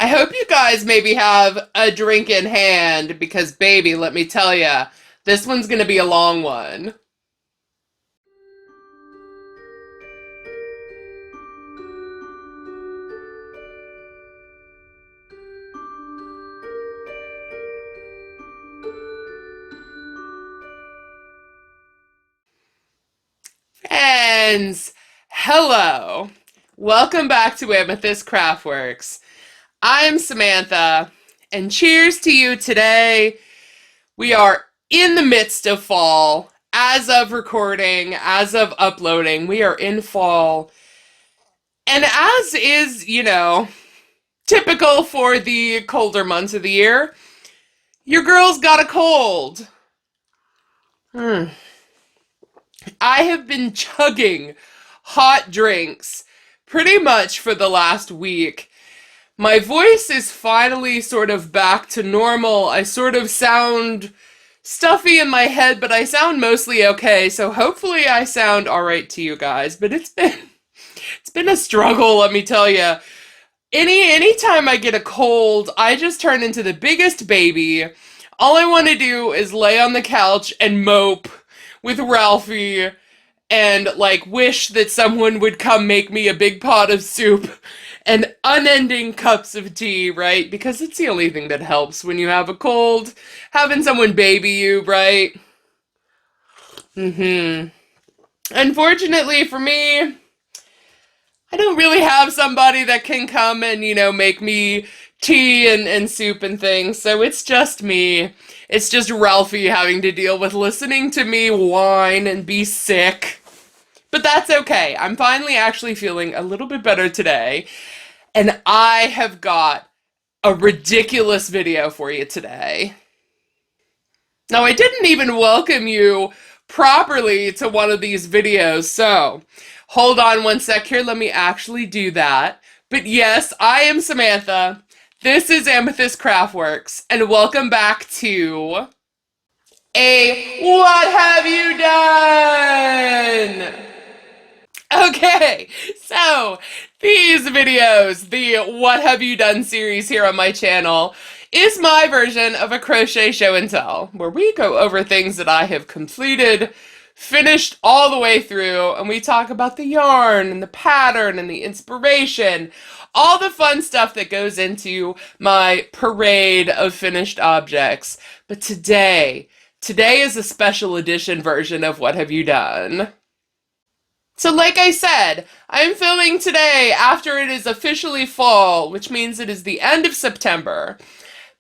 I hope you guys maybe have a drink in hand because, baby, let me tell ya, this one's gonna be a long one. Friends, hello. Welcome back to Amethyst Craftworks. I'm Samantha, and cheers to you today. We are in the midst of fall. As of recording, as of uploading, we are in fall. And as is, typical for the colder months of the year, your girl's got a cold. Hmm. I have been chugging hot drinks pretty much for the last week. My voice is finally sort of back to normal. I sort of sound stuffy in my head, but I sound mostly okay, so hopefully I sound alright to you guys. But it's been a struggle, let me tell you. Anytime I get a cold, I just turn into the biggest baby. All I want to do is lay on the couch and mope with Ralphie and like wish that someone would come make me a big pot of soup and unending cups of tea, right? Because it's the only thing that helps when you have a cold, having someone baby you, right? Mhm. Unfortunately for me, I don't really have somebody that can come and, make me tea and soup and things. So it's just me. It's just Ralphie having to deal with listening to me whine and be sick. But that's okay. I'm finally actually feeling a little bit better today. And I have got a ridiculous video for you today. Now, I didn't even welcome you properly to one of these videos, so hold on one sec here. Let me actually do that. But yes, I am Samantha. This is Amethyst Craftworks, and welcome back to a What Have You Done? Okay, so these videos, the What Have You Done series here on my channel, is my version of a crochet show and tell, where we go over things that I have completed, finished all the way through, and we talk about the yarn and the pattern and the inspiration, all the fun stuff that goes into my parade of finished objects. But today is a special edition version of What Have You Done? So, like I said, I'm filming today after it is officially fall, which means it is the end of September.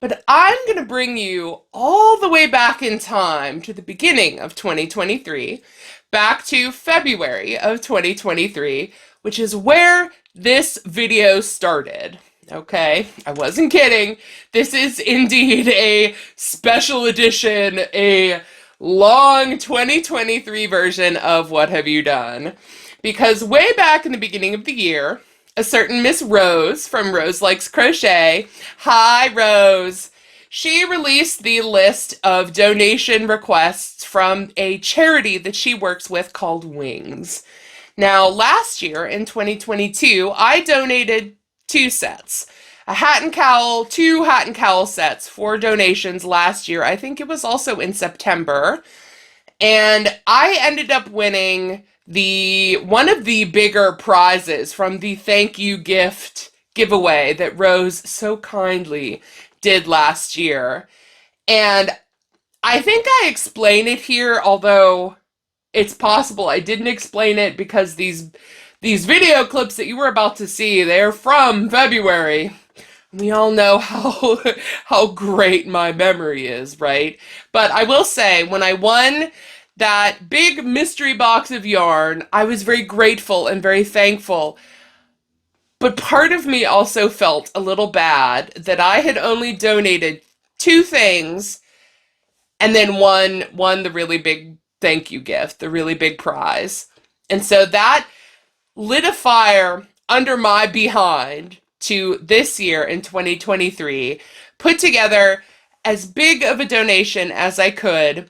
But I'm going to bring you all the way back in time to the beginning of 2023, back to February of 2023, which is where this video started. Okay, I wasn't kidding. This is indeed a special edition, a long 2023 version of What Have You Done? Because way back in the beginning of the year, a certain Miss Rose from Rose Likes Crochet, hi Rose, she released the list of donation requests from a charity that she works with called Wings. Now, last year in 2022, I donated two sets. A hat and cowl, two hat and cowl sets for donations last year. I think it was also in September. And I ended up winning the one of the bigger prizes from the thank you gift giveaway that Rose so kindly did last year. And I think I explain it here, although it's possible I didn't explain it because these video clips that you were about to see, they're from February. We all know how great my memory is, right? But I will say, when I won that big mystery box of yarn, I was very grateful and very thankful. But part of me also felt a little bad that I had only donated two things and then won the really big thank you gift, the really big prize. And so that lit a fire under my behind to this year in 2023, put together as big of a donation as I could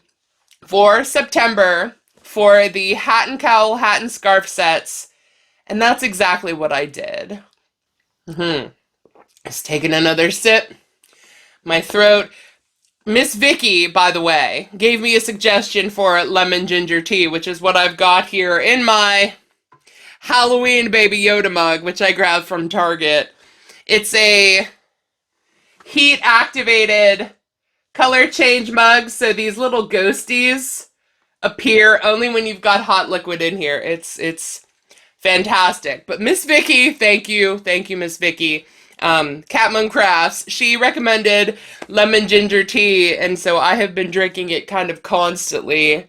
for September for the hat and cowl, hat and scarf sets, and that's exactly what I did. Mm-hmm. Just taking another sip. My throat. Miss Vicky, by the way, gave me a suggestion for lemon ginger tea, which is what I've got here in my Halloween Baby Yoda mug, which I grabbed from Target. It's a heat activated color change mug, so these little ghosties appear only when you've got hot liquid in here. It's fantastic. But Miss Vicky, thank you, Miss Vicky. Cat Moon Crafts, she recommended lemon ginger tea, and so I have been drinking it kind of constantly.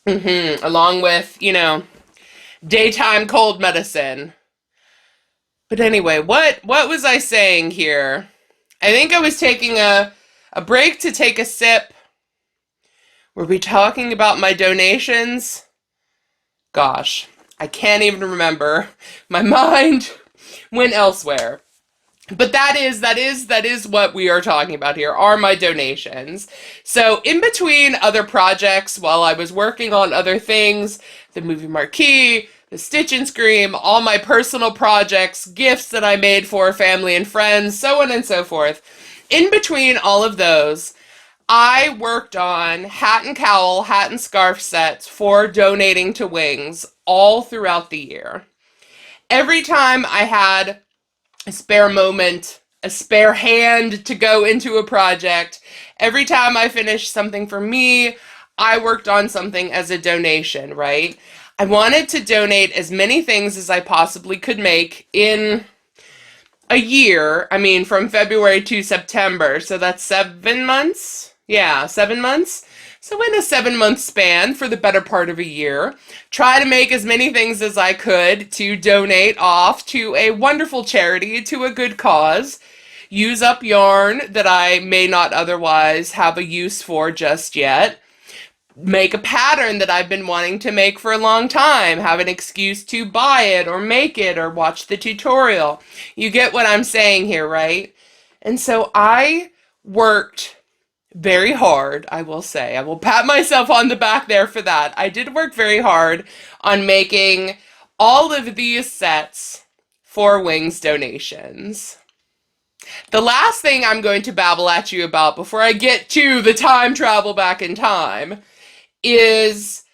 Along with, daytime cold medicine. But anyway, what was I saying here? I think I was taking a break to take a sip. Were we talking about my donations? Gosh, I can't even remember. My mind went elsewhere. But that is what we are talking about here, are my donations. So in between other projects, while I was working on other things, the movie Marquee, the Stitch and Scream, all my personal projects, gifts that I made for family and friends, so on and so forth. In between all of those, I worked on hat and cowl, hat and scarf sets for donating to Wings all throughout the year. Every time I had a spare moment, a spare hand to go into a project, every time I finished something for me, I worked on something as a donation, right? I wanted to donate as many things as I possibly could make in a year. I mean, from February to September, so that's 7 months? Yeah, 7 months. So in a 7-month span for the better part of a year, try to make as many things as I could to donate off to a wonderful charity, to a good cause, use up yarn that I may not otherwise have a use for just yet, make a pattern that I've been wanting to make for a long time, have an excuse to buy it or make it or watch the tutorial. You get what I'm saying here, right? And so I worked very hard, I will say. I will pat myself on the back there for that. I did work very hard on making all of these sets for Wings donations. The last thing I'm going to babble at you about before I get to the time travel back in time is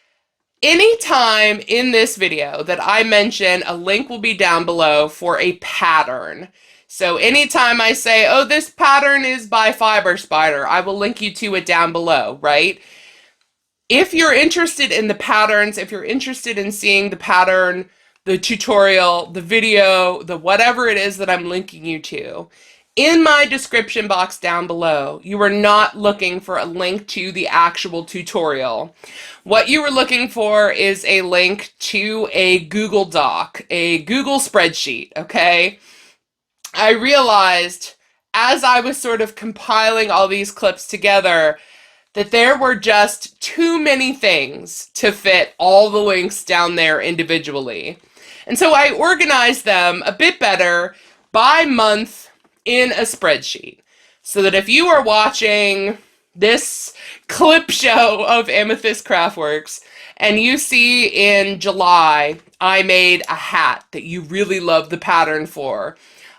any time in this video that I mention, a link will be down below for a pattern. So anytime I say, oh, this pattern is by Fiber Spider, I will link you to it down below, right? If you're interested in the patterns, if you're interested in seeing the pattern, the tutorial, the video, the whatever it is that I'm linking you to, in my description box down below, you are not looking for a link to the actual tutorial. What you are looking for is a link to a Google Doc, a Google spreadsheet, okay? I realized as I was sort of compiling all these clips together that there were just too many things to fit all the links down there individually. And so I organized them a bit better by month in a spreadsheet, so that if you are watching this clip show of Amethyst Craftworks and you see in July I made a hat that you really love the pattern for,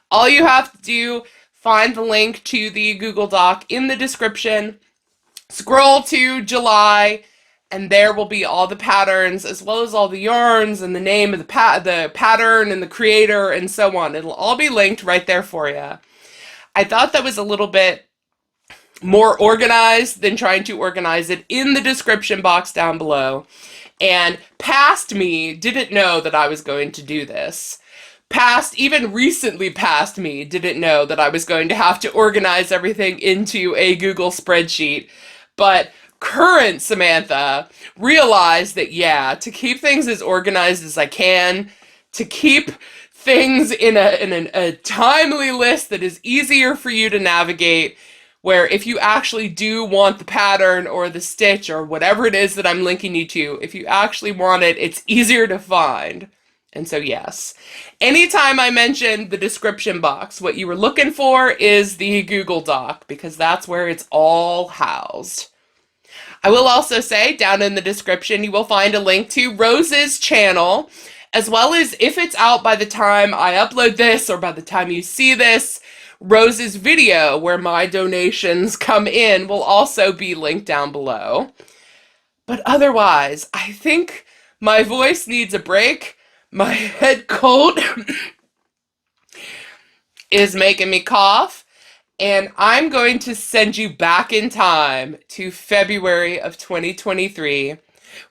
all you have to do, find the link to the Google Doc in the description, scroll to July, and there will be all the patterns, as well as all the yarns and the name of the pattern and the creator and so on. It'll all be linked right there for you. I thought that was a little bit more organized than trying to organize it in the description box down below. And past me didn't know that I was going to do this. Even recently past me didn't know that I was going to have to organize everything into a Google spreadsheet. But current Samantha realized that, yeah, to keep things as organized as I can, to keep things in a timely list that is easier for you to navigate, where if you actually do want the pattern or the stitch or whatever it is that I'm linking you to, if you actually want it, it's easier to find. And so yes, anytime I mention the description box, what you were looking for is the Google Doc, because that's where it's all housed. I will also say down in the description you will find a link to Rose's channel, as well as if it's out by the time I upload this or by the time you see this, Rose's video where my donations come in will also be linked down below. But otherwise, I think my voice needs a break. My head cold is making me cough, and I'm going to send you back in time to February of 2023,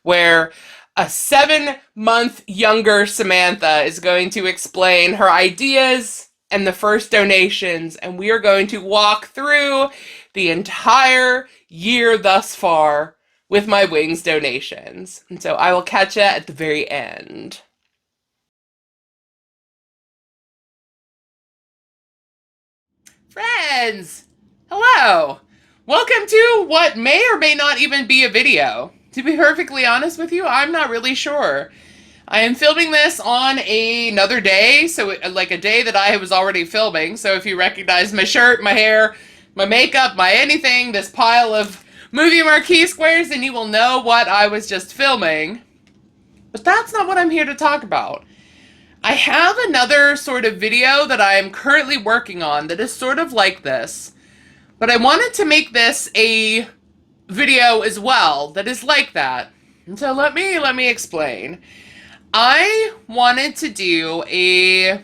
where a 7-month younger Samantha is going to explain her ideas and the first donations, and we are going to walk through the entire year thus far with my Wings donations. And so I will catch you at the very end. Friends, hello. Welcome to what may or may not even be a video. To be perfectly honest with you, I'm not really sure. I am filming this on another day, so like a day that I was already filming. So if you recognize my shirt, my hair, my makeup, my anything, this pile of movie marquee squares, then you will know what I was just filming. But that's not what I'm here to talk about. I have another sort of video that I am currently working on that is sort of like this, but I wanted to make this a video as well that is like that. And so let me explain. I wanted to do a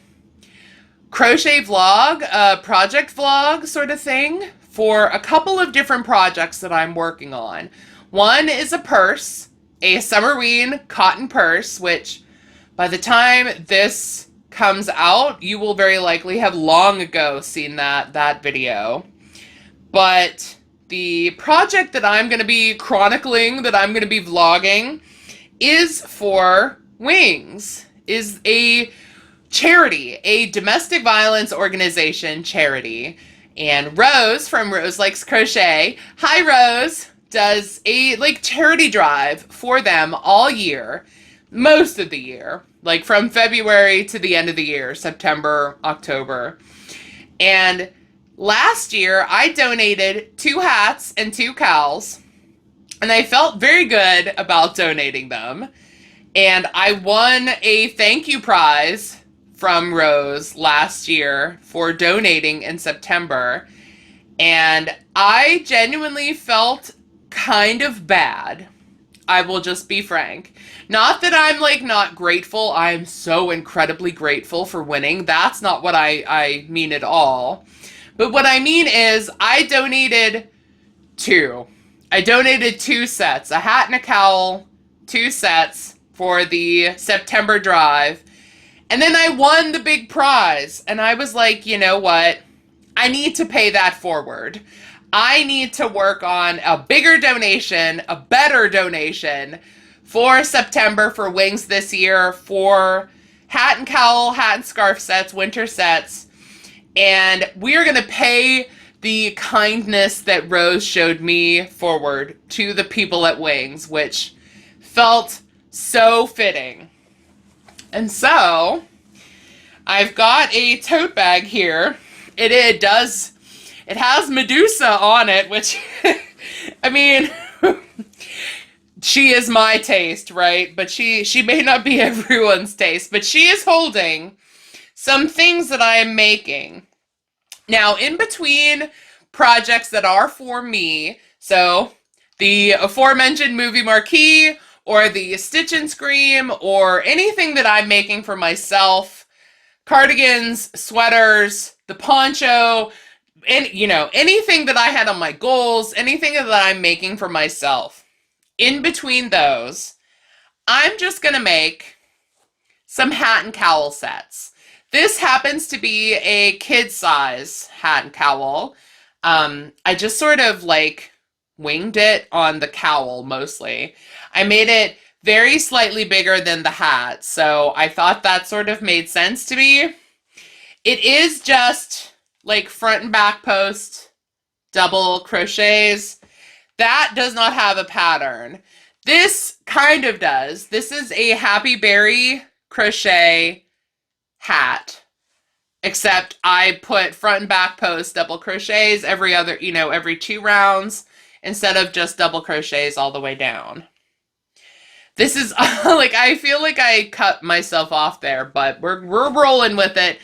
crochet vlog, a project vlog sort of thing for a couple of different projects that I'm working on. One is a purse, a Summerween cotton purse, which by the time this comes out, you will very likely have long ago seen that video. But the project that I'm going to be chronicling, that I'm going to be vlogging, is for Wings, is a charity, a domestic violence organization charity. And Rose from Rose Likes Crochet, hi Rose, does a charity drive for them all year, most of the year, like from February to the end of the year, September, October. And last year I donated 2 hats and 2 cowls, and I felt very good about donating them. And I won a thank you prize from Rose last year for donating in September. And I genuinely felt kind of bad. I will just be frank. Not that I'm not grateful. I'm so incredibly grateful for winning. That's not what I mean at all. But what I mean is I donated 2. I donated 2 sets, a hat and a cowl, 2 sets for the September drive. And then I won the big prize. And I was like, you know what? I need to pay that forward. I need to work on a bigger donation, a better donation for September for Wings this year, for hat and cowl, hat and scarf sets, winter sets. And we are going to pay the kindness that Rose showed me forward to the people at Wings, which felt so fitting. And so I've got a tote bag here. It has Medusa on it, which I mean, she is my taste, right? But she may not be everyone's taste, but she is holding some things that I am making. Now, in between projects that are for me, so the aforementioned movie marquee, or the Stitch and Scream, or anything that I'm making for myself, cardigans, sweaters, the poncho, and anything that I had on my goals, anything that I'm making for myself. In between those, I'm just going to make some hat and cowl sets. This happens to be a kid size hat and cowl. I just sort of winged it on the cowl mostly. I made it very slightly bigger than the hat, so I thought that sort of made sense to me. It is just front and back post, double crochets. That does not have a pattern. This kind of does. This is a Happy Berry crochet hat, except I put front and back post double crochets every 2 rounds instead of just double crochets all the way down. This is like, I feel like I cut myself off there, but we're rolling with it.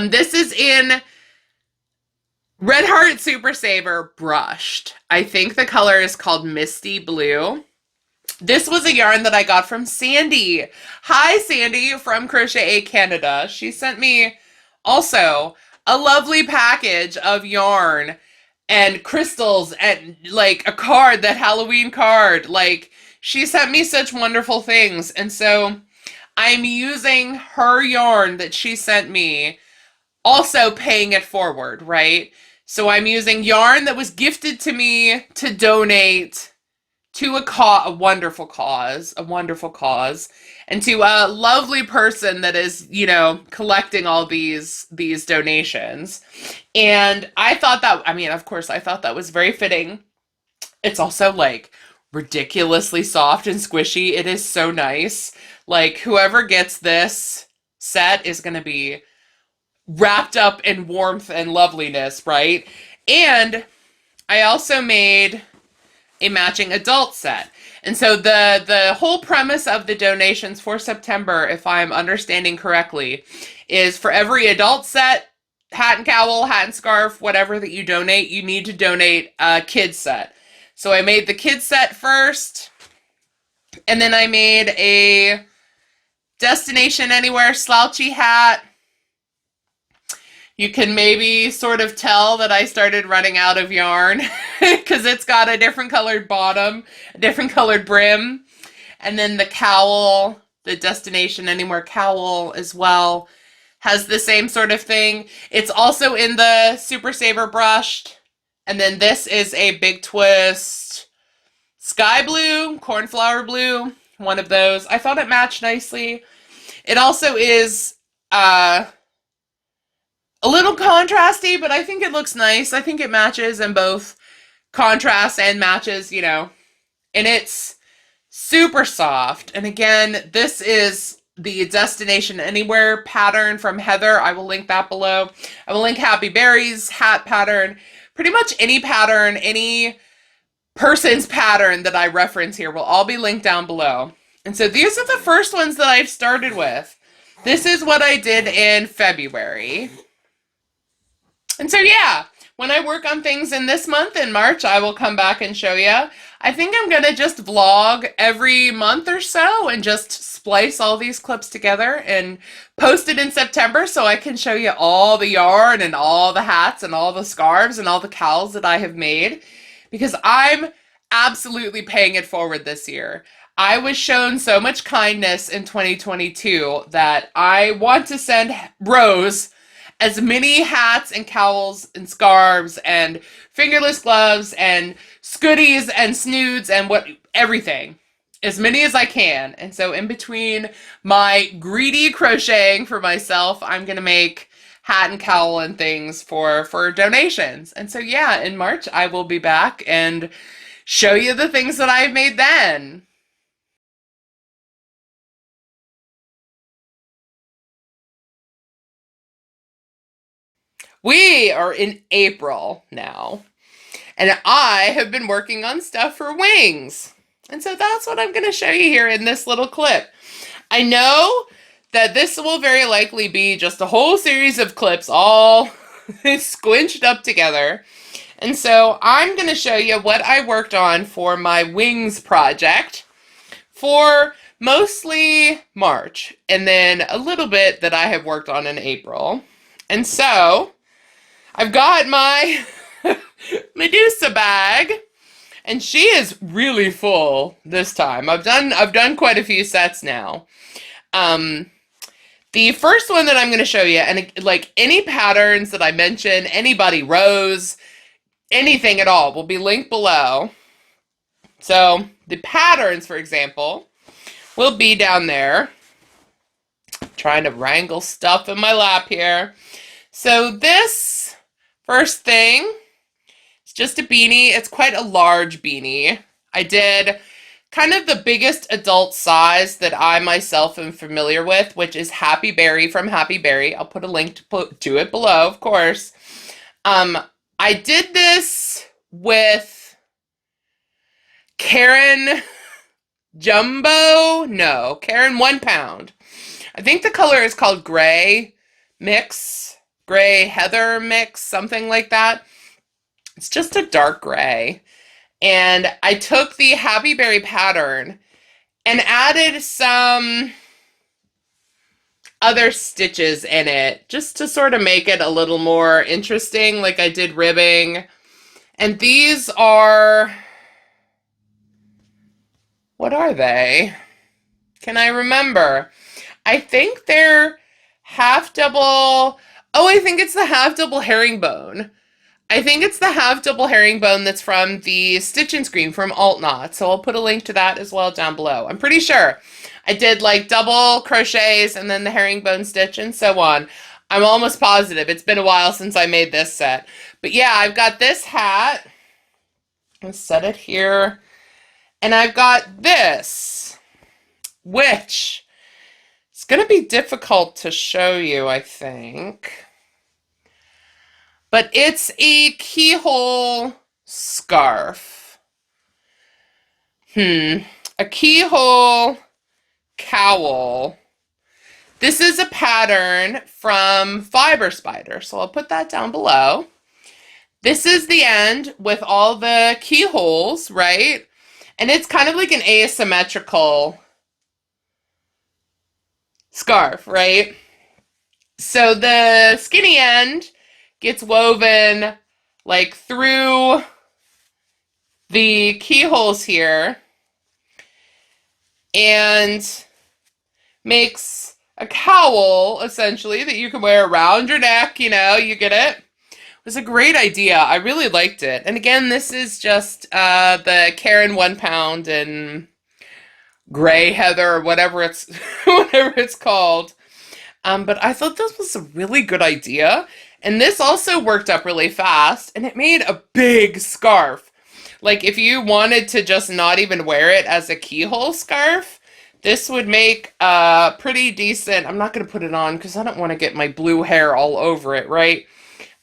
This is in Red Heart Super Saver brushed. I think the color is called Misty Blue. This was a yarn that I got from Sandy. Hi, Sandy from Crochet Aid Canada. She sent me also a lovely package of yarn and crystals and like a card, that Halloween card. Like, she sent me such wonderful things. And so I'm using her yarn that she sent me, also paying it forward, right? So I'm using yarn that was gifted to me to donate to a wonderful cause, and to a lovely person that is, collecting all these donations. And I thought that, I mean, of course, I thought that was very fitting. It's also like ridiculously soft and squishy. It is so nice. Like, whoever gets this set is going to be wrapped up in warmth and loveliness, right? And I also made a matching adult set. And so the whole premise of the donations for September, if I'm understanding correctly, is for every adult set, hat and cowl, hat and scarf, whatever that you donate, you need to donate a kids set. So I made the kids set first, and then I made a Destination Anywhere slouchy hat. You can maybe sort of tell that I started running out of yarn because it's got a different colored bottom, a different colored brim. And then the cowl, the Destination Anywhere cowl as well, has the same sort of thing. It's also in the Super Saver brushed. And then this is a Big Twist sky blue, cornflower blue, one of those. I thought it matched nicely. It also is a little contrasty, but I think it looks nice. I think it matches in both contrast and matches, and it's super soft. And again, this is the Destination Anywhere pattern from Heather. I will link that below. I will link Happy Berry's hat pattern. Pretty much any pattern, any person's pattern that I reference here will all be linked down below. And so these are the first ones that I've started with. This is what I did in February. And so, yeah, when I work on things in this month, in March, I will come back and show you. I think I'm going to just vlog every month or so and just splice all these clips together and post it in September so I can show you all the yarn and all the hats and all the scarves and all the cowls that I have made, because I'm absolutely paying it forward this year. I was shown so much kindness in 2022 that I want to send Rose as many hats and cowls and scarves and fingerless gloves and scooties and snoods and everything, as many as I can. And so in between my greedy crocheting for myself, I'm gonna make hat and cowl and things for donations. And so, yeah, in March I will be back and show you the things that I've made then. We are in April now, and I have been working on stuff for wings. And so that's what I'm going to show you here in this little clip. I know that this will very likely be just a whole series of clips all squinched up together. And so I'm going to show you what I worked on for my wings project for mostly March, and then a little bit that I have worked on in April. And so I've got my Medusa bag, and she is really full this time. I've done quite a few sets now. The first one that I'm going to show you, and like any patterns that I mention, anybody Rose, anything at all, will be linked below. So the patterns, for example, will be down there. I'm trying to wrangle stuff in my lap here. So this first thing, it's just a beanie. It's quite a large beanie. I did kind of the biggest adult size that I myself am familiar with, which is Happy Berry from Happy Berry. I'll put a link to it below, of course. I did this with Karen Jumbo? No, Karen 1 pound. I think the color is called Gray Mix, Gray Heather Mix, something like that. It's just a dark gray. And I took the Happy Berry pattern and added some other stitches in it just to sort of make it a little more interesting, like I did ribbing. And these are, what are they? Can I remember? I think they're half double. Oh, I think it's the half double herringbone. I think it's the half double herringbone that's from the Stitch and Scream from Alt Knot. So I'll put a link to that as well down below. I'm pretty sure I did like double crochets and then the herringbone stitch and so on. I'm almost positive. It's been a while since I made this set. But yeah, I've got this hat. I'll set it here. And I've got this, which is going to be difficult to show you, I think. But it's a keyhole scarf. A keyhole cowl. This is a pattern from Fiber Spider, so I'll put that down below. This is the end with all the keyholes, right? And it's kind of like an asymmetrical scarf, right? So the skinny end gets woven like through the keyholes here and makes a cowl essentially that you can wear around your neck, you know, you get it. It was a great idea. I really liked it. And again, this is just the Karen 1 pound and Gray Heather or whatever it's whatever it's called. But I thought this was a really good idea. And this also worked up really fast, and it made a big scarf. Like, if you wanted to just not even wear it as a keyhole scarf, this would make a pretty decent... I'm not going to put it on because I don't want to get my blue hair all over it, right?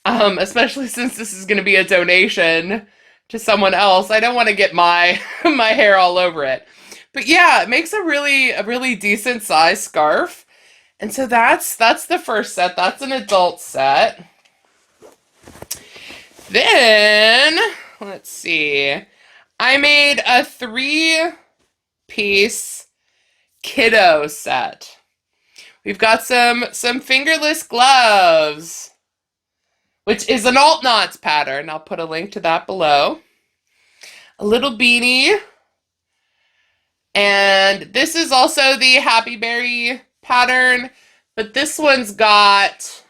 Especially since this is going to be a donation to someone else. I don't want to get my my hair all over it. But yeah, it makes a really decent size scarf. And so that's the first set. That's an adult set. Then, let's see. I made a 3-piece kiddo set. We've got some fingerless gloves, which is an Alt Knots pattern. I'll put a link to that below. A little beanie. And this is also the Happy Berry pattern, but this one's got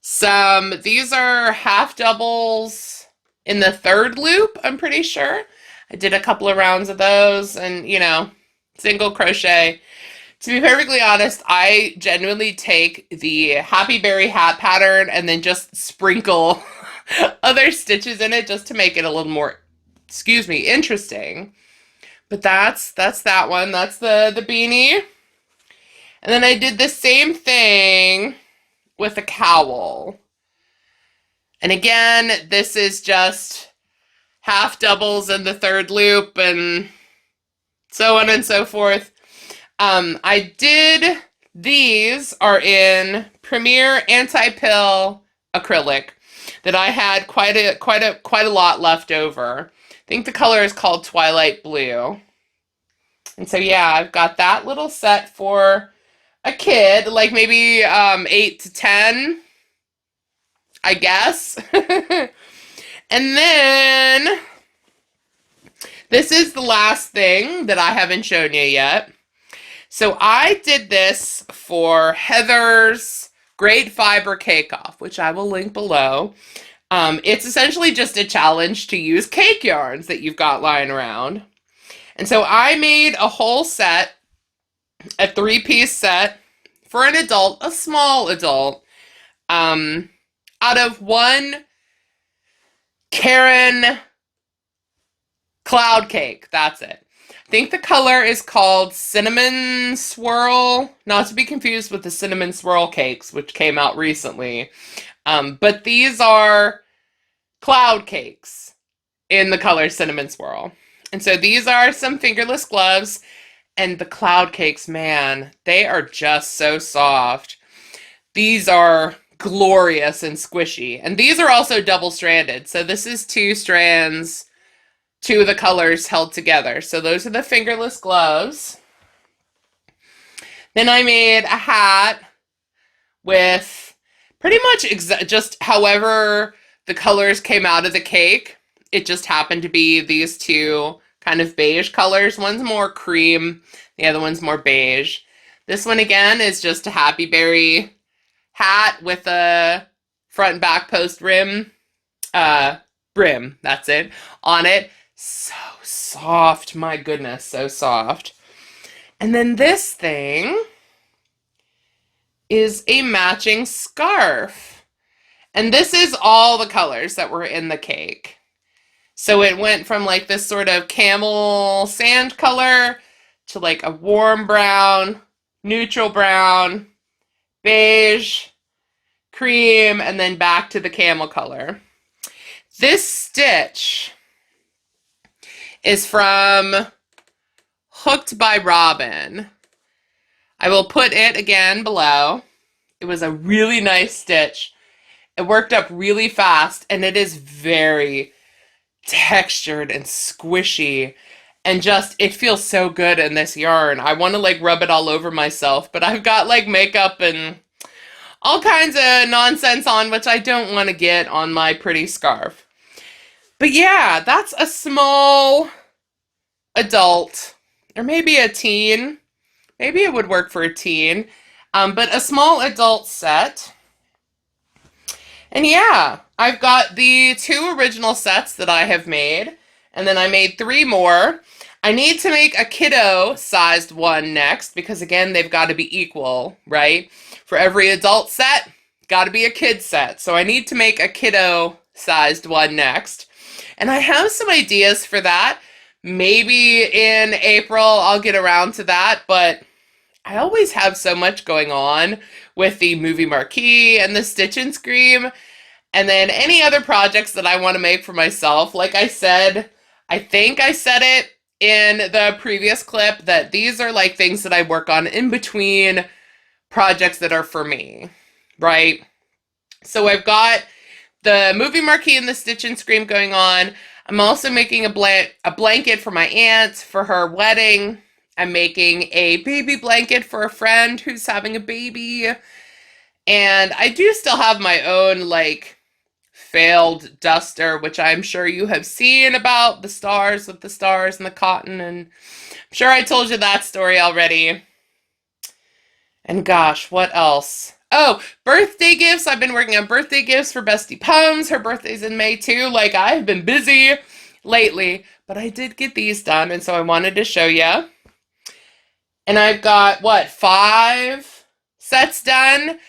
some, these are half doubles in the 3rd loop, I'm pretty sure. I did a couple of rounds of those and, you know, single crochet. To be perfectly honest, I genuinely take the Happy Berry hat pattern and then just sprinkle other stitches in it just to make it a little more, interesting. But that's that one. That's the beanie. And then I did the same thing with a cowl. And again, this is just half doubles in the 3rd loop and so on and so forth. These are in Premier Anti-Pill acrylic that I had quite a lot left over. I think the color is called Twilight Blue. And so yeah, I've got that little set for a kid, like maybe 8 to 10, I guess. And then this is the last thing that I haven't shown you yet. So I did this for Heather's Great Fiber Cake Off, which I will link below. It's essentially just a challenge to use cake yarns that you've got lying around. And so I made a whole set, a 3-piece set for an adult, a small adult, out of one Karen cloud cake. That's it. I think the color is called Cinnamon Swirl, not to be confused with the Cinnamon Swirl cakes, which came out recently. But these are cloud cakes in the color Cinnamon Swirl. And so these are some fingerless gloves. And the cloud cakes, man, they are just so soft. These are glorious and squishy. And these are also double-stranded. So this is two strands, two of the colors held together. So those are the fingerless gloves. Then I made a hat with pretty much just however the colors came out of the cake. It just happened to be these two kind of beige colors. One's more cream, the other one's more beige. This one again is just a Happy Berry hat with a front and back post brim, that's it, on it. So soft, my goodness, so soft. And then this thing is a matching scarf. And this is all the colors that were in the cake. So it went from like this sort of camel sand color to like a warm brown, neutral brown, beige, cream, and then back to the camel color. This stitch is from Hooked by Robin. I will put it again below. It was a really nice stitch. It worked up really fast, and it is very textured and squishy, and just, it feels so good in this yarn. I want to like rub it all over myself, but I've got like makeup and all kinds of nonsense on, which I don't want to get on my pretty scarf. But yeah, that's a small adult, or maybe a teen. Maybe it would work for a teen, but a small adult set. And yeah, I've got the 2 original sets that I have made, and then I made 3 more. I need to make a kiddo-sized one next, because again, they've got to be equal, right? For every adult set, got to be a kid set. So I need to make a kiddo-sized one next. And I have some ideas for that. Maybe in April I'll get around to that, but I always have so much going on with the movie marquee and the Stitch and Scream, and then any other projects that I want to make for myself. Like I said, I think I said it in the previous clip, that these are like things that I work on in between projects that are for me, right? So I've got the movie marquee and the Stitch and Scream going on. I'm also making a blanket for my aunt for her wedding. I'm making a baby blanket for a friend who's having a baby. And I do still have my own, like, failed duster, which I'm sure you have seen about the stars with the stars and the cotton. And I'm sure I told you that story already. And gosh, what else? Oh, birthday gifts. I've been working on birthday gifts for Bestie Pums. Her birthday's in May too. Like, I've been busy lately, but I did get these done, and so I wanted to show you. And I've got, what, 5 sets done?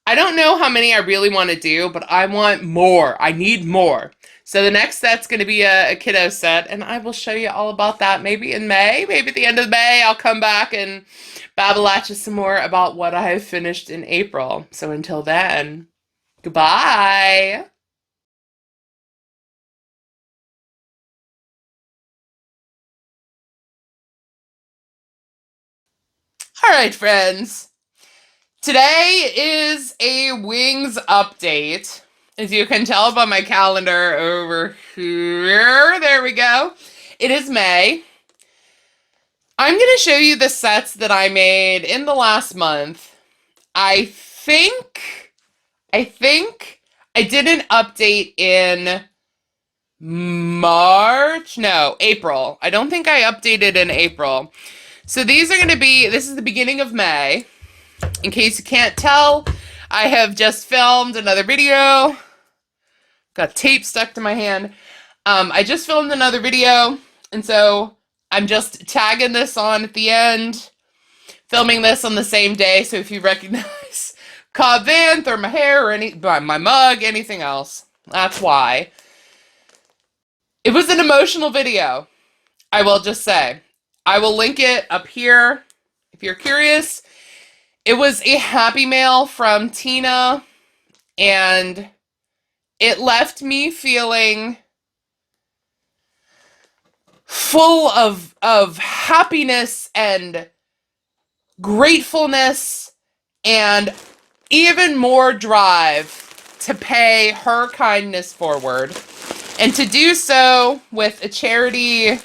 I don't know how many I really want to do, but I want more. I need more. So the next set's going to be a kiddo set, and I will show you all about that maybe in May. Maybe at the end of May, I'll come back and babble at you some more about what I have finished in April. So until then, goodbye. All right, friends. Today is a wings update. As you can tell by my calendar over here, there we go. It is May. I'm going to show you the sets that I made in the last month. I think I did an update in March. No, April. I don't think I updated in April. So these are going to be, this is the beginning of May. In case you can't tell, I have just filmed another video. Got tape stuck to my hand. I just filmed another video, and so I'm just tagging this on at the end, filming this on the same day, so if you recognize Cobb Vanth or my hair or my mug, anything else, that's why. It was an emotional video, I will just say. I will link it up here if you're curious. It was a happy mail from Tina, and it left me feeling full of happiness and gratefulness and even more drive to pay her kindness forward, and to do so with a charity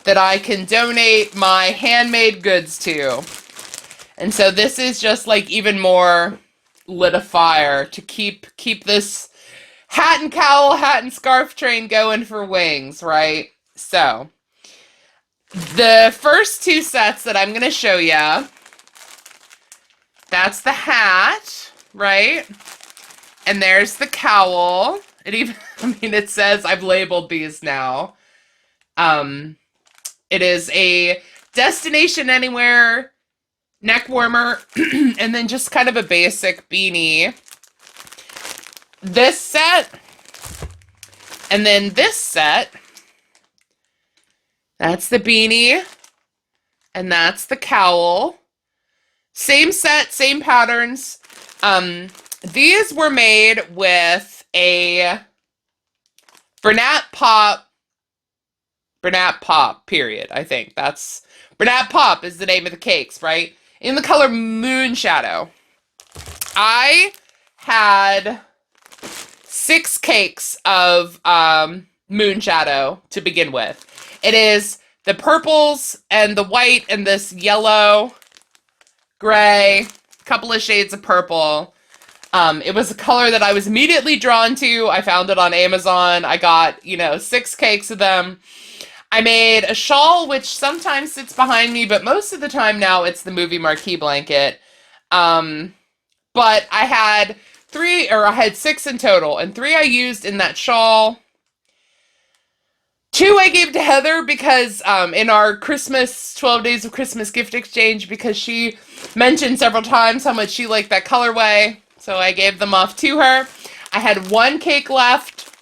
that I can donate my handmade goods to. And so this is just like even more lit a fire to keep this hat and cowl, hat and scarf train going for wings, right? So the first two sets that I'm going to show you, that's the hat, right? And there's the cowl. It even, I mean, it says, I've labeled these now. It is a Destination Anywhere neck warmer, and then just kind of a basic beanie. This set, and then this set, that's the beanie, and that's the cowl. Same set, same patterns. These were made with a Bernat Pop, period, I think. That's, Bernat Pop is the name of the cakes, right? In the color Moonshadow. I had 6 cakes of Moonshadow to begin with. It is the purples and the white and this yellow, gray, couple of shades of purple. It was a color that I was immediately drawn to. I found it on Amazon. I got, 6 cakes of them. I made a shawl, which sometimes sits behind me, but most of the time now it's the movie marquee blanket. But I had 6 in total, and 3 I used in that shawl. 2 I gave to Heather because in our Christmas, 12 Days of Christmas gift exchange, because she mentioned several times how much she liked that colorway. So I gave them off to her. I had 1 cake left,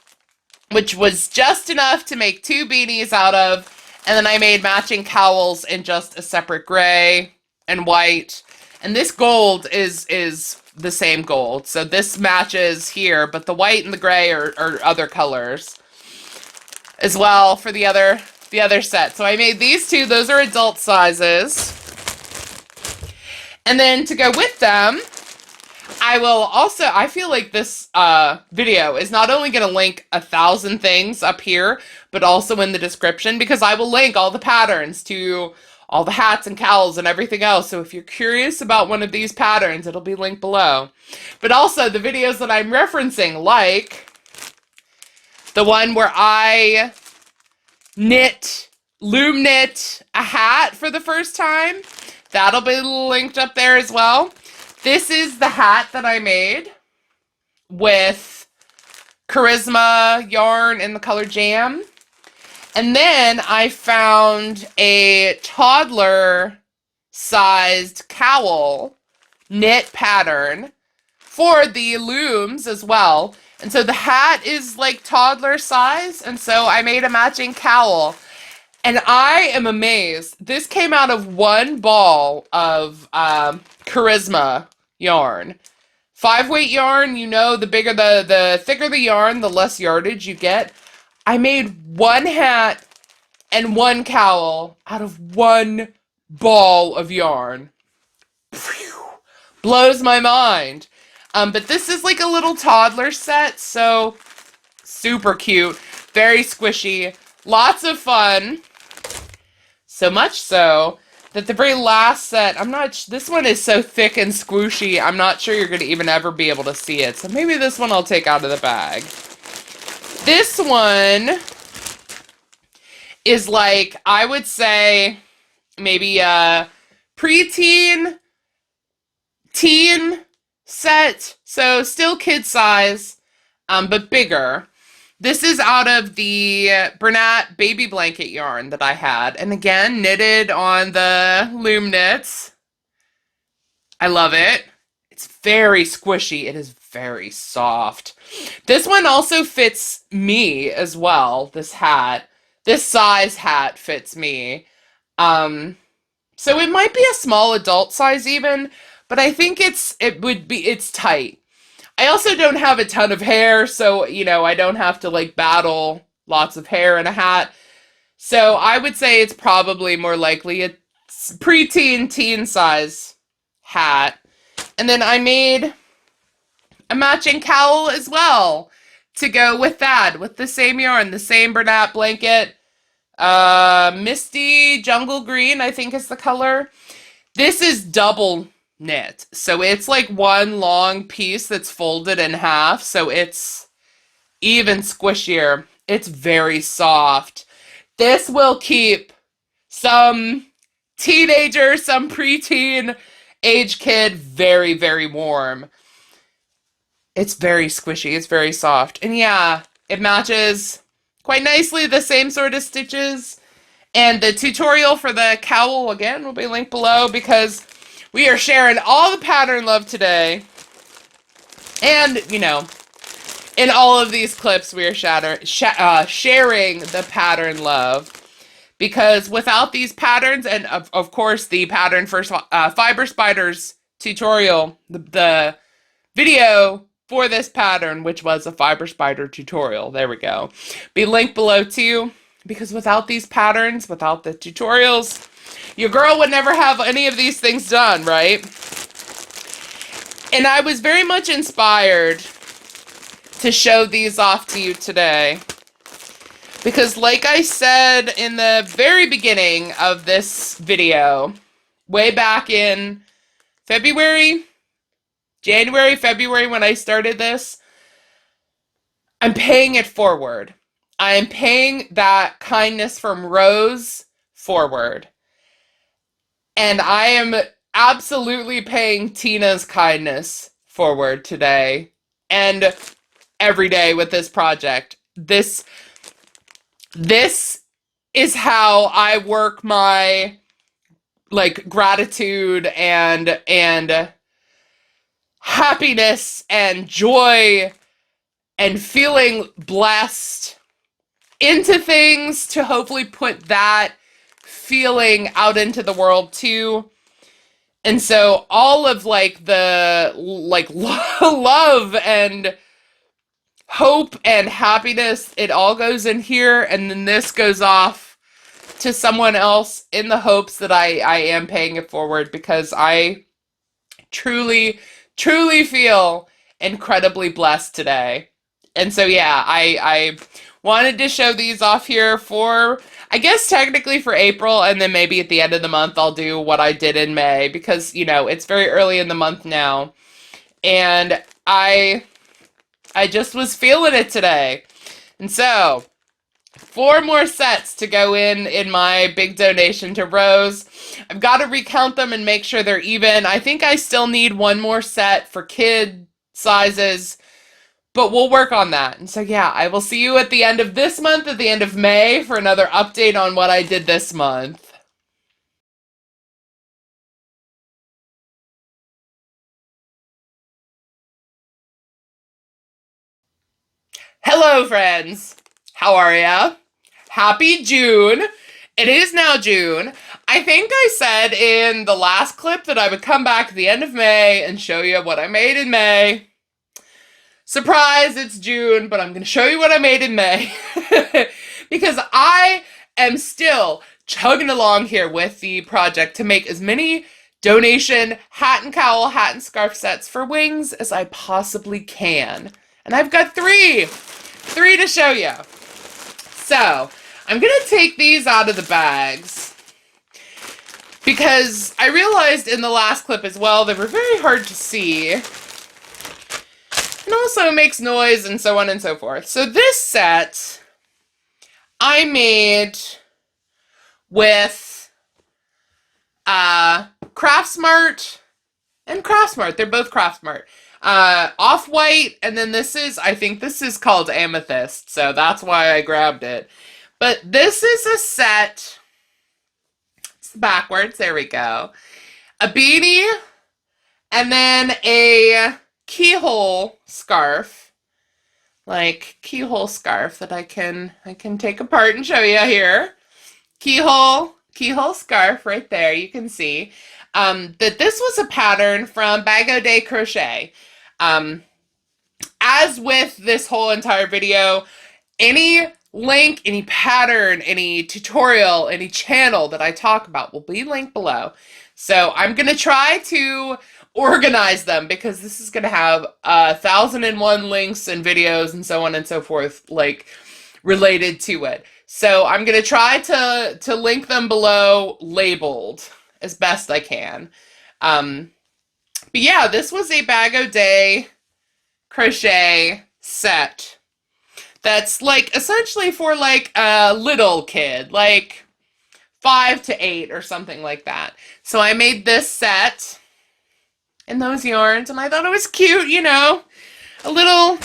which was just enough to make 2 beanies out of. And then I made matching cowls in just a separate gray and white. And this gold is the same gold. So this matches here, but the white and the gray are other colors as well for the other set. So I made these 2. Those are adult sizes. And then to go with them, I feel like this video is not only going to link 1,000 things up here, but also in the description, because I will link all the patterns to all the hats and cowls and everything else. So if you're curious about one of these patterns, it'll be linked below. But also the videos that I'm referencing, like the one where I loom knit a hat for the first time, that'll be linked up there as well. This is the hat that I made with Charisma yarn in the color Jam. And then I found a toddler-sized cowl knit pattern for the looms as well. And so the hat is like toddler size, and so I made a matching cowl. And I am amazed. This came out of 1 ball of Charisma yarn. 5-weight yarn, the thicker the yarn, the less yardage you get. I made 1 hat and 1 cowl out of 1 ball of yarn. Phew. Blows my mind. But this is like a little toddler set, so super cute, very squishy, lots of fun. So much so that the very last set, this one is so thick and squishy, I'm not sure you're going to even ever be able to see it. So maybe this one I'll take out of the bag. This one is like, I would say, maybe a preteen, teen set. So still kid size, but bigger. This is out of the Bernat baby blanket yarn that I had. And again, knitted on the loom knits. I love it. It's very squishy. It is very soft. This one also fits me as well, this hat. This size hat fits me. So it might be a small adult size even, but I think it's tight. I also don't have a ton of hair, so, I don't have to, battle lots of hair in a hat. So I would say it's probably more likely a preteen, teen size hat. And then I made a matching cowl as well to go with that, with the same yarn, the same Bernat blanket. Misty Jungle Green, I think is the color. This is double knit. So it's like one long piece that's folded in half. So it's even squishier. It's very soft. This will keep some teenager, some preteen age kid very, very warm. It's very squishy. It's very soft. And yeah, it matches quite nicely the same sort of stitches. And the tutorial for the cowl, again, will be linked below because we are sharing all the pattern love today. And, you know, in all of these clips, we are sharing the pattern love. Because without these patterns, and of course the pattern for Fiber Spiders tutorial, the video for this pattern, which was a Fiber Spider tutorial, there we go, be linked below too. Because without these patterns, without the tutorials, your girl would never have any of these things done, right? And I was very much inspired to show these off to you today. Because like I said in the very beginning of this video, way back in February, when I started this, I'm paying it forward. I am paying that kindness from Rose forward. And I am absolutely paying Tina's kindness forward today and every day with this project. This is how I work my like gratitude and happiness and joy and feeling blessed into things to hopefully put that feeling out into the world too. And so all of like the like love and hope and happiness, it all goes in here, and then this goes off to someone else in the hopes that I am paying it forward, because I truly feel incredibly blessed today. And so yeah, I wanted to show these off here for, I guess technically for April, and then maybe at the end of the month I'll do what I did in May, because, you know, it's very early in the month now. And I just was feeling it today. And so, 4 more sets to go in my big donation to Rose. I've got to recount them and make sure they're even. I think I still need 1 more set for kid sizes, but we'll work on that. And so yeah, I will see you at the end of this month, at the end of May, for another update on what I did this month. Hello, friends. How are ya? Happy June. It is now June. I think I said in the last clip that I would come back at the end of May and show you what I made in May. Surprise, it's June, but I'm going to show you what I made in May. Because I am still chugging along here with the project to make as many donation hat and cowl, hat and scarf sets for wings as I possibly can. And I've got 3 to show you. So, I'm going to take these out of the bags because I realized in the last clip as well, they were very hard to see. And also makes noise and so on and so forth. So this set I made with Craftsmart and Craftsmart. They're both Craftsmart. Off-white, and then this is, I think this is called Amethyst, so that's why I grabbed it. But this is a set, it's backwards, there we go. A beanie, and then a keyhole scarf, like keyhole scarf that I can take apart and show you here. Keyhole scarf right there, you can see. That this was a pattern from Bag O' Day Crochet. As with this whole entire video, any link, any pattern, any tutorial, any channel that I talk about will be linked below. So I'm going to try to organize them because this is going to have 1,001 links and videos and so on and so forth, like related to it. So I'm going to try to link them below labeled as best I can. But yeah, this was a Bag O' Day crochet set that's like essentially for like a little kid, like 5 to 8 or something like that. So I made this set in those yarns and I thought it was cute, you know, a little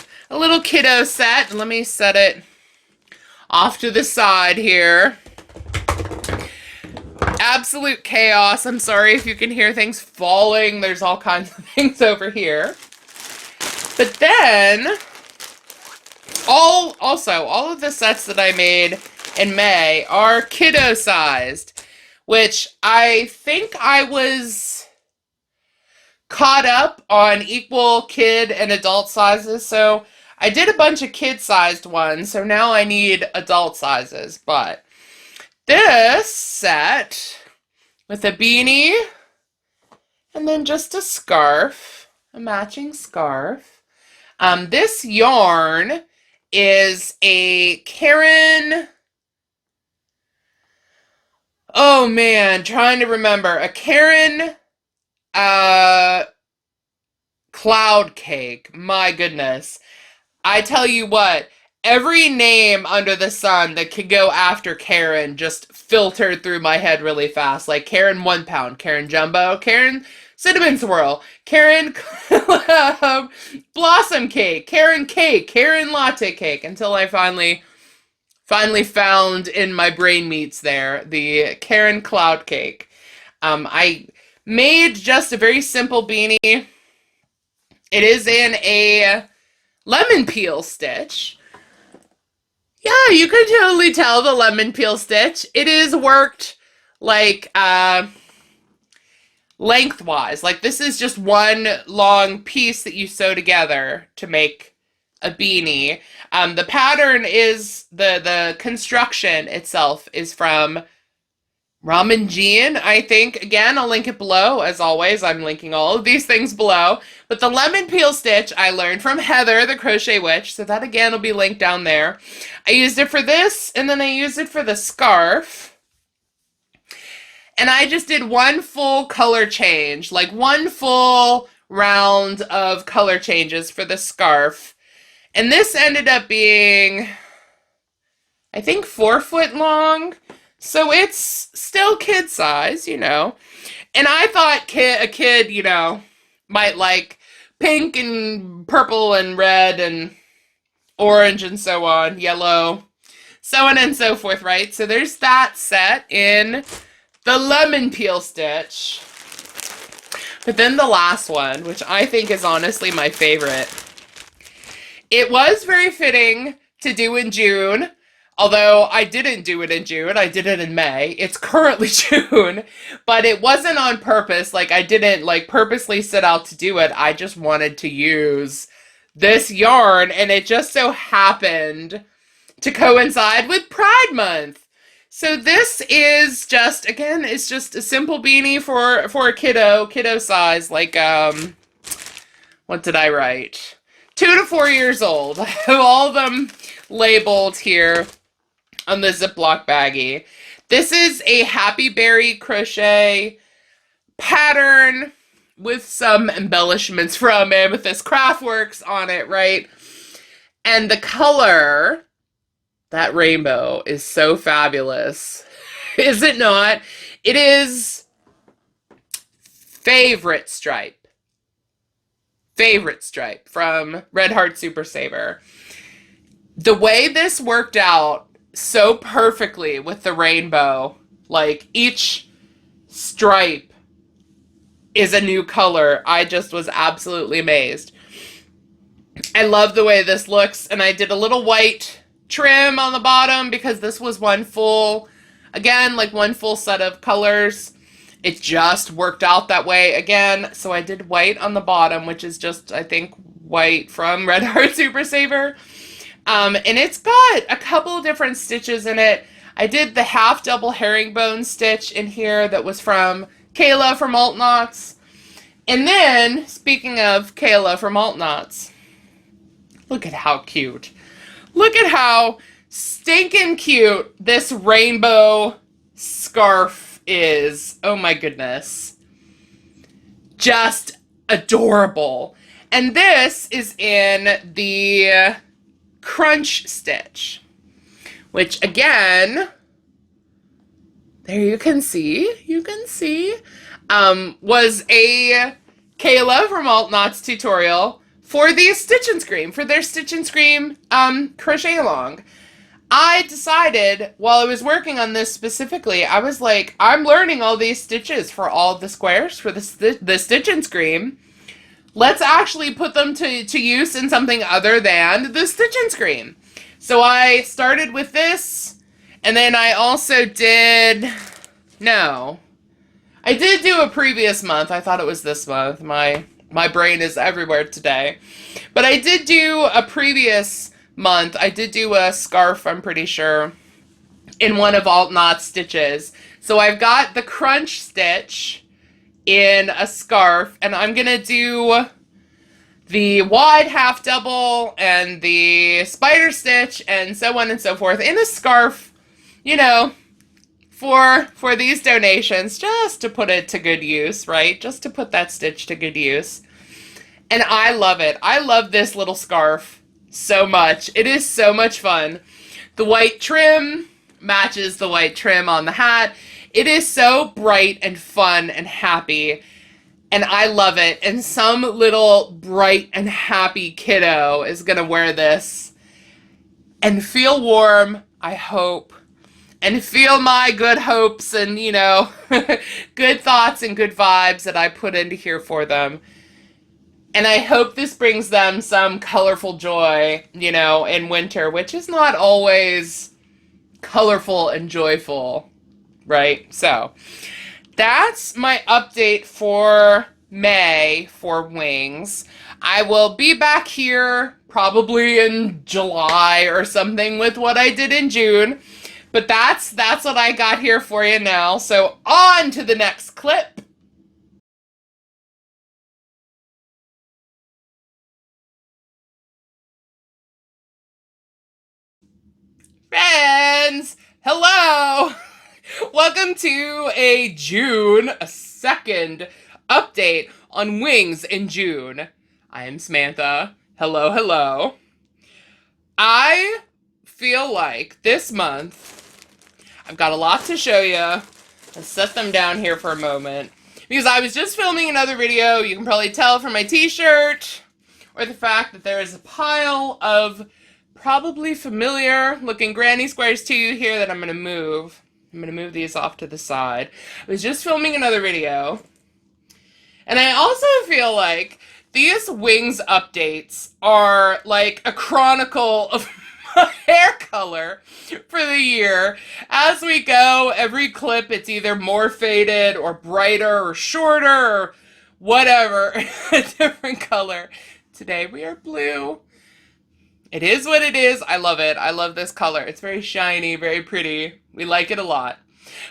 kiddo set. Let me set it off to the side here. Absolute chaos. I'm sorry if you can hear things falling. There's all kinds of things over here. But then, all of the sets that I made in May are kiddo sized, which I think I was caught up on equal kid and adult sizes. So I did a bunch of kid sized ones. So now I need adult sizes. But this set with a beanie and then just a scarf, a matching scarf. This yarn is a Caron, oh man, trying to remember, a Caron cloud cake. My goodness. I tell you what, every name under the sun that could go after Caron just filtered through my head really fast. Like Caron 1 pound, Caron Jumbo, Caron Cinnamon Swirl, Caron Blossom Cake, Caron Latte Cake, until I finally found in my brain meats there the Caron Cloud Cake. I made just a very simple beanie. It is in a lemon peel stitch. Yeah, you can totally tell the lemon peel stitch. It is worked like lengthwise. Like this is just one long piece that you sew together to make a beanie. The pattern is, the construction itself is from Ramen Jean, I think. Again, I'll link it below. As always, I'm linking all of these things below. But the lemon peel stitch I learned from Heather, the Crochet Witch, so that again will be linked down there. I used it for this, and then I used it for the scarf. And I just did one full color change, like one full round of color changes for the scarf. And this ended up being, I think, 4 foot long. So it's still kid size, you know. And I thought a kid, you know, might like pink and purple and red and orange and so on, yellow, so on and so forth, right? So there's that set in the lemon peel stitch. But then the last one, which I think is honestly my favorite. It was very fitting to do in June. Although I didn't do it in June, I did it in May. It's currently June, but it wasn't on purpose. Like I didn't like purposely set out to do it. I just wanted to use this yarn, and it just so happened to coincide with Pride Month. So this is just, again, it's just a simple beanie for a kiddo size. Like what did I write? 2 to 4 years old. I have all of them labeled here on the Ziploc baggie. This is a Happy Berry crochet pattern with some embellishments from Amethyst Craftworks on it, right? And the color, that rainbow, is so fabulous. Is it not? It is Favorite Stripe. Favorite Stripe from Red Heart Super Saver. The way this worked out so perfectly with the rainbow, like each stripe is a new color. I just was absolutely amazed. I love the way this looks, and I did a little white trim on the bottom because this was one full, again, like one full set of colors. It just worked out that way again. So I did white on the bottom, which is just, I think, white from Red Heart Super Saver. And it's got a couple different stitches in it. I did the half double herringbone stitch in here that was from Kayla from Alt Knots. And then, speaking of Kayla from Alt Knots, look at how cute. Look at how stinking cute this rainbow scarf is. Oh my goodness. Just adorable. And this is in the crunch stitch, which again, there you can see, was a Kayla from Alt Knots tutorial for the Stitch and Scream, for their Stitch and Scream crochet along. I decided while I was working on this specifically, I was like, I'm learning all these stitches for all the squares for the Stitch and Scream. Let's actually put them to use in something other than the Stitch and Scream. So I started with this, and then I also did, no, I did do a previous month. I thought it was this month. My brain is everywhere today. But I did do a previous month. I did do a scarf, I'm pretty sure, in one of Alt Knots stitches. So I've got the crunch stitch in a scarf, and I'm gonna do the wide half double and the spider stitch and so on and so forth in a scarf, you know, for these donations, just to put it to good use, right? Just to put that stitch to good use. And I love it. I love this little scarf so much. It is so much fun. The white trim matches the white trim on the hat. It is so bright and fun and happy, and I love it. And some little bright and happy kiddo is gonna wear this and feel warm, I hope, and feel my good hopes and, you know, good thoughts and good vibes that I put into here for them. And I hope this brings them some colorful joy, you know, in winter, which is not always colorful and joyful, right? So that's my update for May for wings. I will be back here probably in July or something with what I did in June. But that's what I got here for you now. So on to the next clip. Friends, hello! Welcome to a second update on wings in June. I am Samantha. Hello, hello. I feel like this month, I've got a lot to show you. Let's set them down here for a moment. Because I was just filming another video, you can probably tell from my t-shirt, or the fact that there is a pile of probably familiar looking granny squares to you here that I'm going to move. I'm going to move these off to the side. I was just filming another video. And I also feel like these wings updates are like a chronicle of my hair color for the year. As we go, every clip it's either more faded or brighter or shorter or whatever, a different color. Today we are blue. It is what it is. I love it. I love this color. It's very shiny, very pretty. We like it a lot.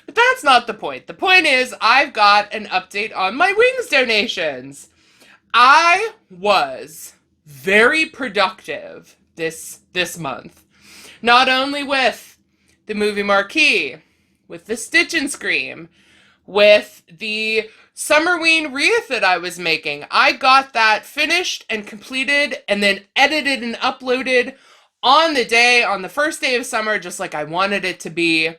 But that's not the point. The point is I've got an update on my wings donations. I was very productive this month. Not only with the movie marquee, with the Stitch and Scream, with the Summerween wreath that I was making. I got that finished and completed and then edited and uploaded on the first day of summer, just like I wanted it to be,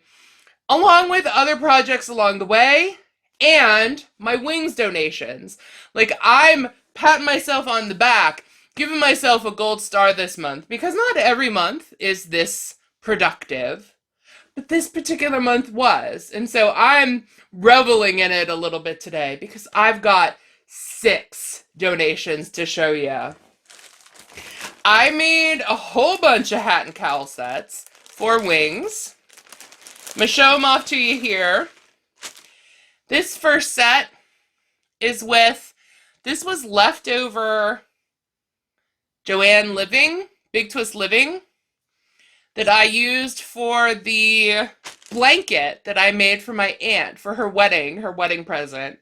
along with other projects along the way, and my wings donations. Like, I'm patting myself on the back, giving myself a gold star this month, because not every month is this productive. But this particular month was. And so I'm reveling in it a little bit today because I've got 6 donations to show you. I made a whole bunch of hat and cowl sets for wings. I'm going to show them off to you here. This first set is this was leftover Joanne Living, Big Twist Living that I used for the blanket that I made for my aunt for her wedding present.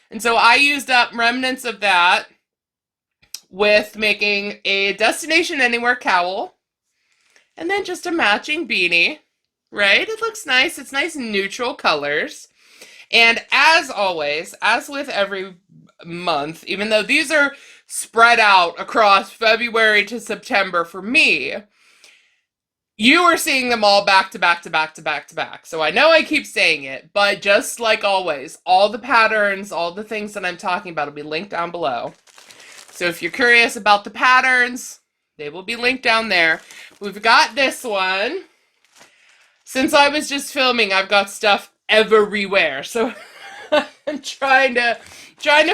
And so I used up remnants of that with making a Destination Anywhere cowl and then just a matching beanie, right? It looks nice. It's nice neutral colors. And as always, as with every month, even though these are spread out across February to September for me, you are seeing them all back to back to back to back to back. So I know I keep saying it, but just like always, all the patterns, all the things that I'm talking about will be linked down below. So if you're curious about the patterns, they will be linked down there. We've got this one. Since I was just filming, I've got stuff everywhere. So I'm trying to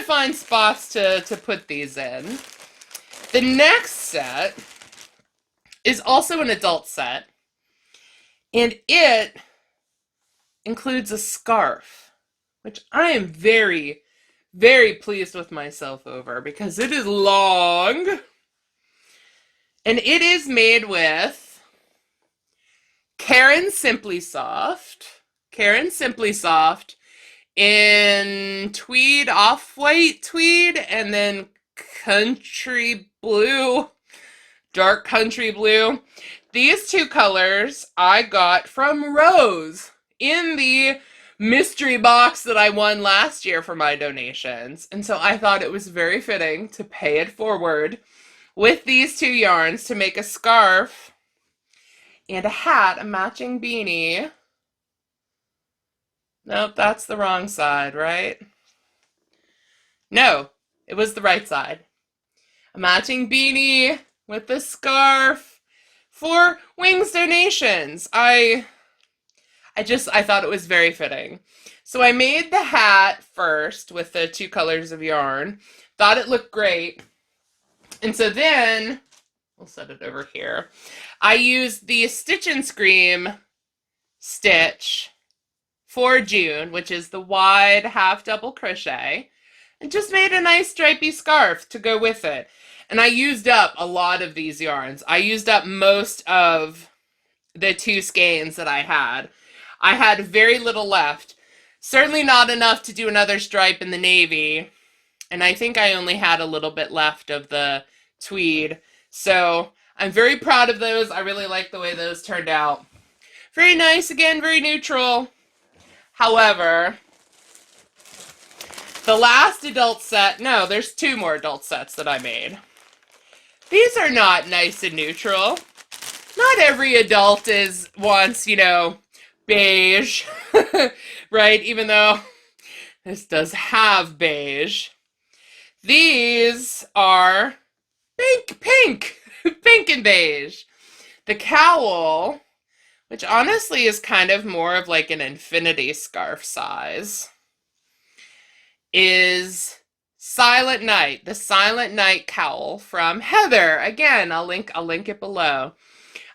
find spots to put these in. The next set is also an adult set, and it includes a scarf, which I am very, very pleased with myself over because it is long, and it is made with Caron Simply Soft. Caron Simply Soft in tweed, off-white tweed, and then country blue, dark country blue. These two colors I got from Rose in the mystery box that I won last year for my donations. And so I thought it was very fitting to pay it forward with these two yarns to make a scarf and a hat, a matching beanie. Nope, that's the wrong side, right? No, it was the right side. A matching beanie with the scarf for Wings donations. I thought it was very fitting. So I made the hat first with the two colors of yarn. Thought it looked great. And so then, we'll set it over here. I used the Stitch and Scream stitch for June, which is the wide half double crochet, and just made a nice stripy scarf to go with it. And I used up a lot of these yarns. I used up most of the two skeins that I had. I had very little left. Certainly not enough to do another stripe in the navy. And I think I only had a little bit left of the tweed. So I'm very proud of those. I really like the way those turned out. Very nice, again, very neutral. However, the last adult set, no, there's two more adult sets that I made. These are not nice and neutral. Not every adult wants, beige, right? Even though this does have beige. These are pink and beige. The cowl, which honestly is kind of more of like an infinity scarf size, is Silent Night, the Silent Night cowl from Heather. Again, I'll link it below.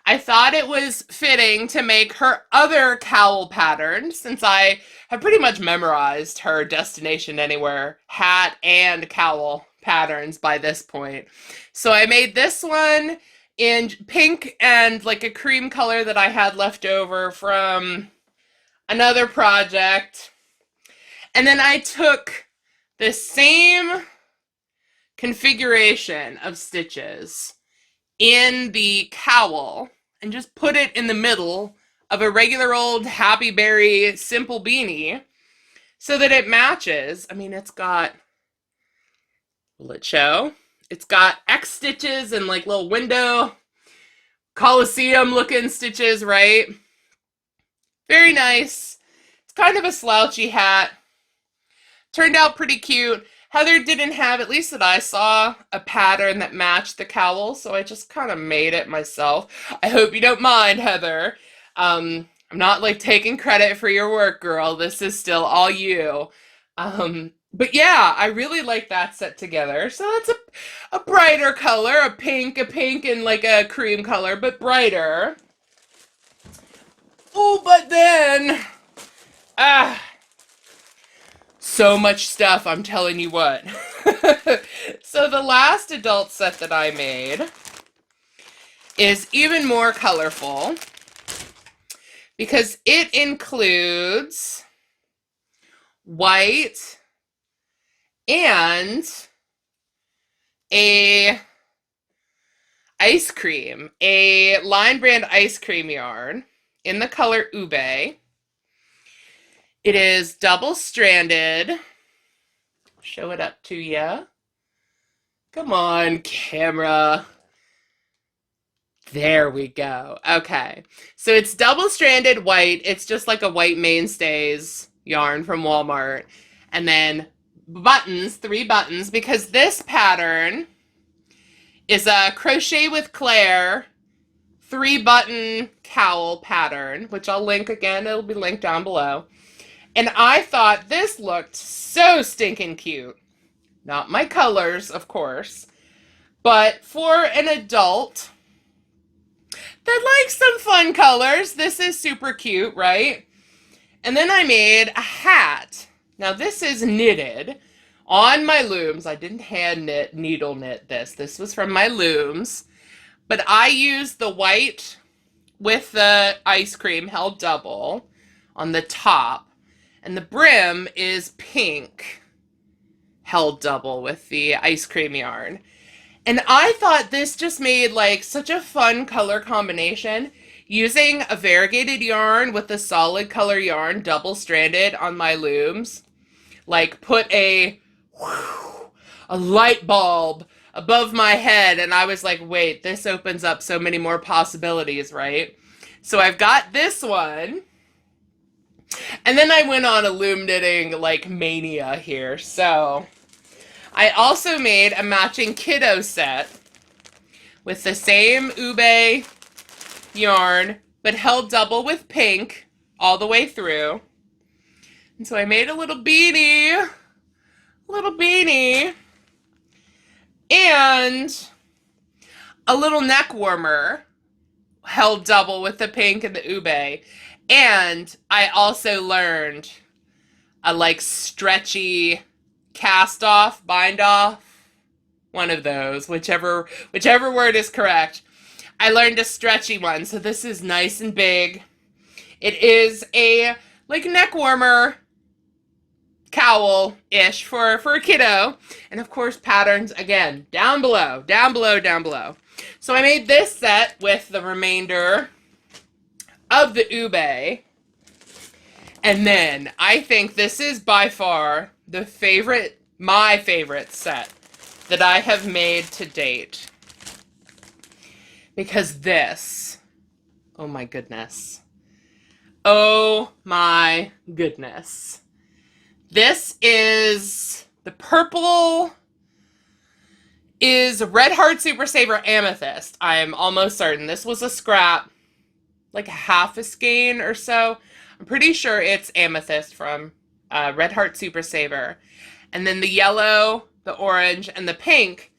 I thought it was fitting to make her other cowl pattern, since I have pretty much memorized her Destination Anywhere hat and cowl patterns by this point. So I made this one in pink and like a cream color that I had left over from another project. And then I took the same configuration of stitches in the cowl and just put it in the middle of a regular old Happy Berry simple beanie so that it matches. I mean, it's got, will it show? It's got X stitches and like little window Coliseum looking stitches, right? Very nice. It's kind of a slouchy hat. Turned out pretty cute. Heather didn't have, at least that I saw, a pattern that matched the cowl, so I just kind of made it myself. I hope you don't mind, Heather. I'm not like taking credit for your work, girl. This is still all you. But yeah, I really like that set together. So that's a brighter color, a pink and like a cream color, but brighter. Oh, but then, so much stuff, I'm telling you what. So the last adult set that I made is even more colorful because it includes white and a ice cream, a Line Brand ice cream yarn in the color Ube. It is double-stranded. Show it up to you. Come on, camera. There we go. Okay. So it's double-stranded white. It's just like a White Mainstays yarn from Walmart. And then buttons, 3 buttons, because this pattern is a Crochet with Claire 3-button cowl pattern, which I'll link again. It'll be linked down below. And I thought this looked so stinking cute. Not my colors, of course, but for an adult that likes some fun colors, this is super cute, right? And then I made a hat. Now this is knitted on my looms. I didn't hand knit, needle knit this. This was from my looms. But I used the white with the ice cream held double on the top. And the brim is pink held double with the ice cream yarn. And I thought this just made like such a fun color combination. Using a variegated yarn with a solid color yarn double-stranded on my looms. Like put a light bulb above my head, and I was like, wait, this opens up so many more possibilities, right? So I've got this one. And then I went on a loom knitting like mania here. So I also made a matching kiddo set with the same Ube yarn, but held double with pink all the way through. And so I made a little beanie, and a little neck warmer held double with the pink and the Ube. And I also learned a like stretchy cast off, bind off, one of those, whichever word is correct. I learned a stretchy one, so this is nice and big. It is a like neck warmer cowl-ish for a kiddo. And of course patterns, again, down below. So I made this set with the remainder of the Ube. And then I think this is by far my favorite set that I have made to date. Because this, oh my goodness. This is, the purple is Red Heart Super Saver Amethyst. I am almost certain. This was a scrap, like half a skein or so. I'm pretty sure it's Amethyst from Red Heart Super Saver. And then the yellow, the orange, and the pink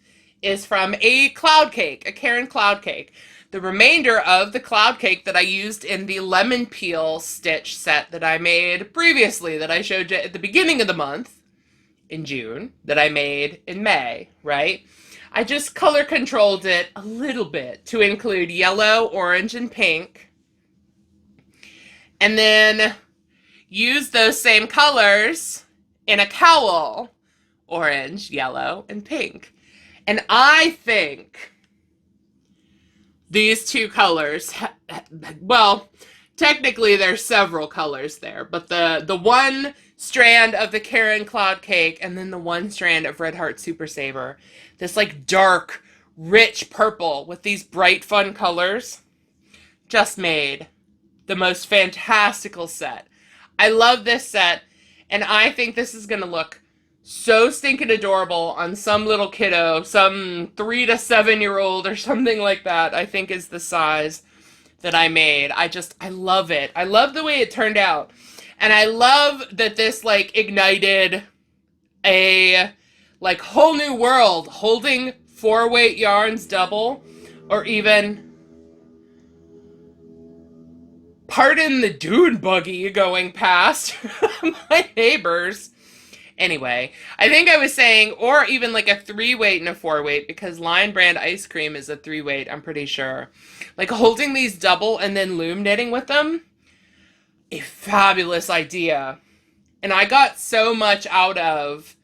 is from a cloud cake, a Caron cloud cake. The remainder of the cloud cake that I used in the lemon peel stitch set that I made previously, that I showed you at the beginning of the month, in June, that I made in May, right? I just color controlled it a little bit to include yellow, orange, and pink. And then use those same colors in a cowl, orange, yellow, and pink. And I think these two colors, well, technically there's several colors there, but the one strand of the Caron Cloud Cake and then the one strand of Red Heart Super Saver, this like dark, rich purple with these bright, fun colors, just made the most fantastical set. I love this set, and I think this is gonna look so stinking adorable on some little kiddo, some 3 to 7 year old or something like that, I think is the size that I made. I love it. I love the way it turned out. And I love that this like ignited a like whole new world, holding 4-weight yarns double, or even, pardon the dune buggy going past my neighbors. Anyway, I think I was saying, or even like a 3-weight and a 4-weight, because Lion Brand ice cream is a 3-weight, I'm pretty sure. Like holding these double and then loom knitting with them, a fabulous idea. And I got so much out of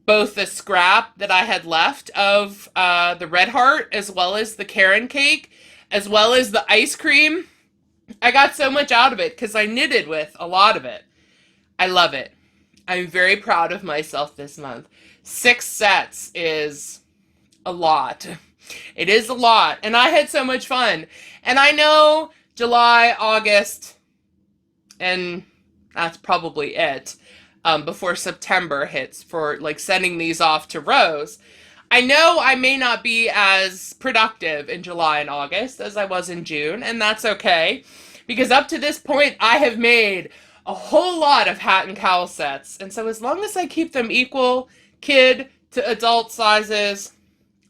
both the scrap that I had left of the Red Heart, as well as the Karen cake, as well as the ice cream. I got so much out of it because I knitted with a lot of it. I love it. I'm very proud of myself this month. 6 sets is a lot. It is a lot. And I had so much fun. And I know July, August, and that's probably it, before September hits for like sending these off to Rose. I know I may not be as productive in July and August as I was in June, and that's okay. Because up to this point, I have made a whole lot of hat and cowl sets. And so as long as I keep them equal kid to adult sizes,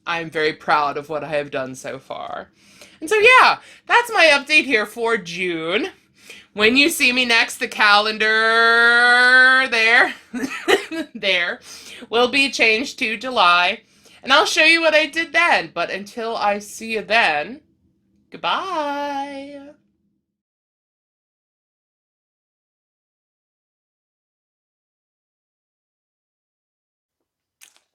I'm very proud of what I have done so far. And so yeah, that's my update here for June. When you see me next, the calendar there, there, will be changed to July. And I'll show you what I did then. But until I see you then, goodbye.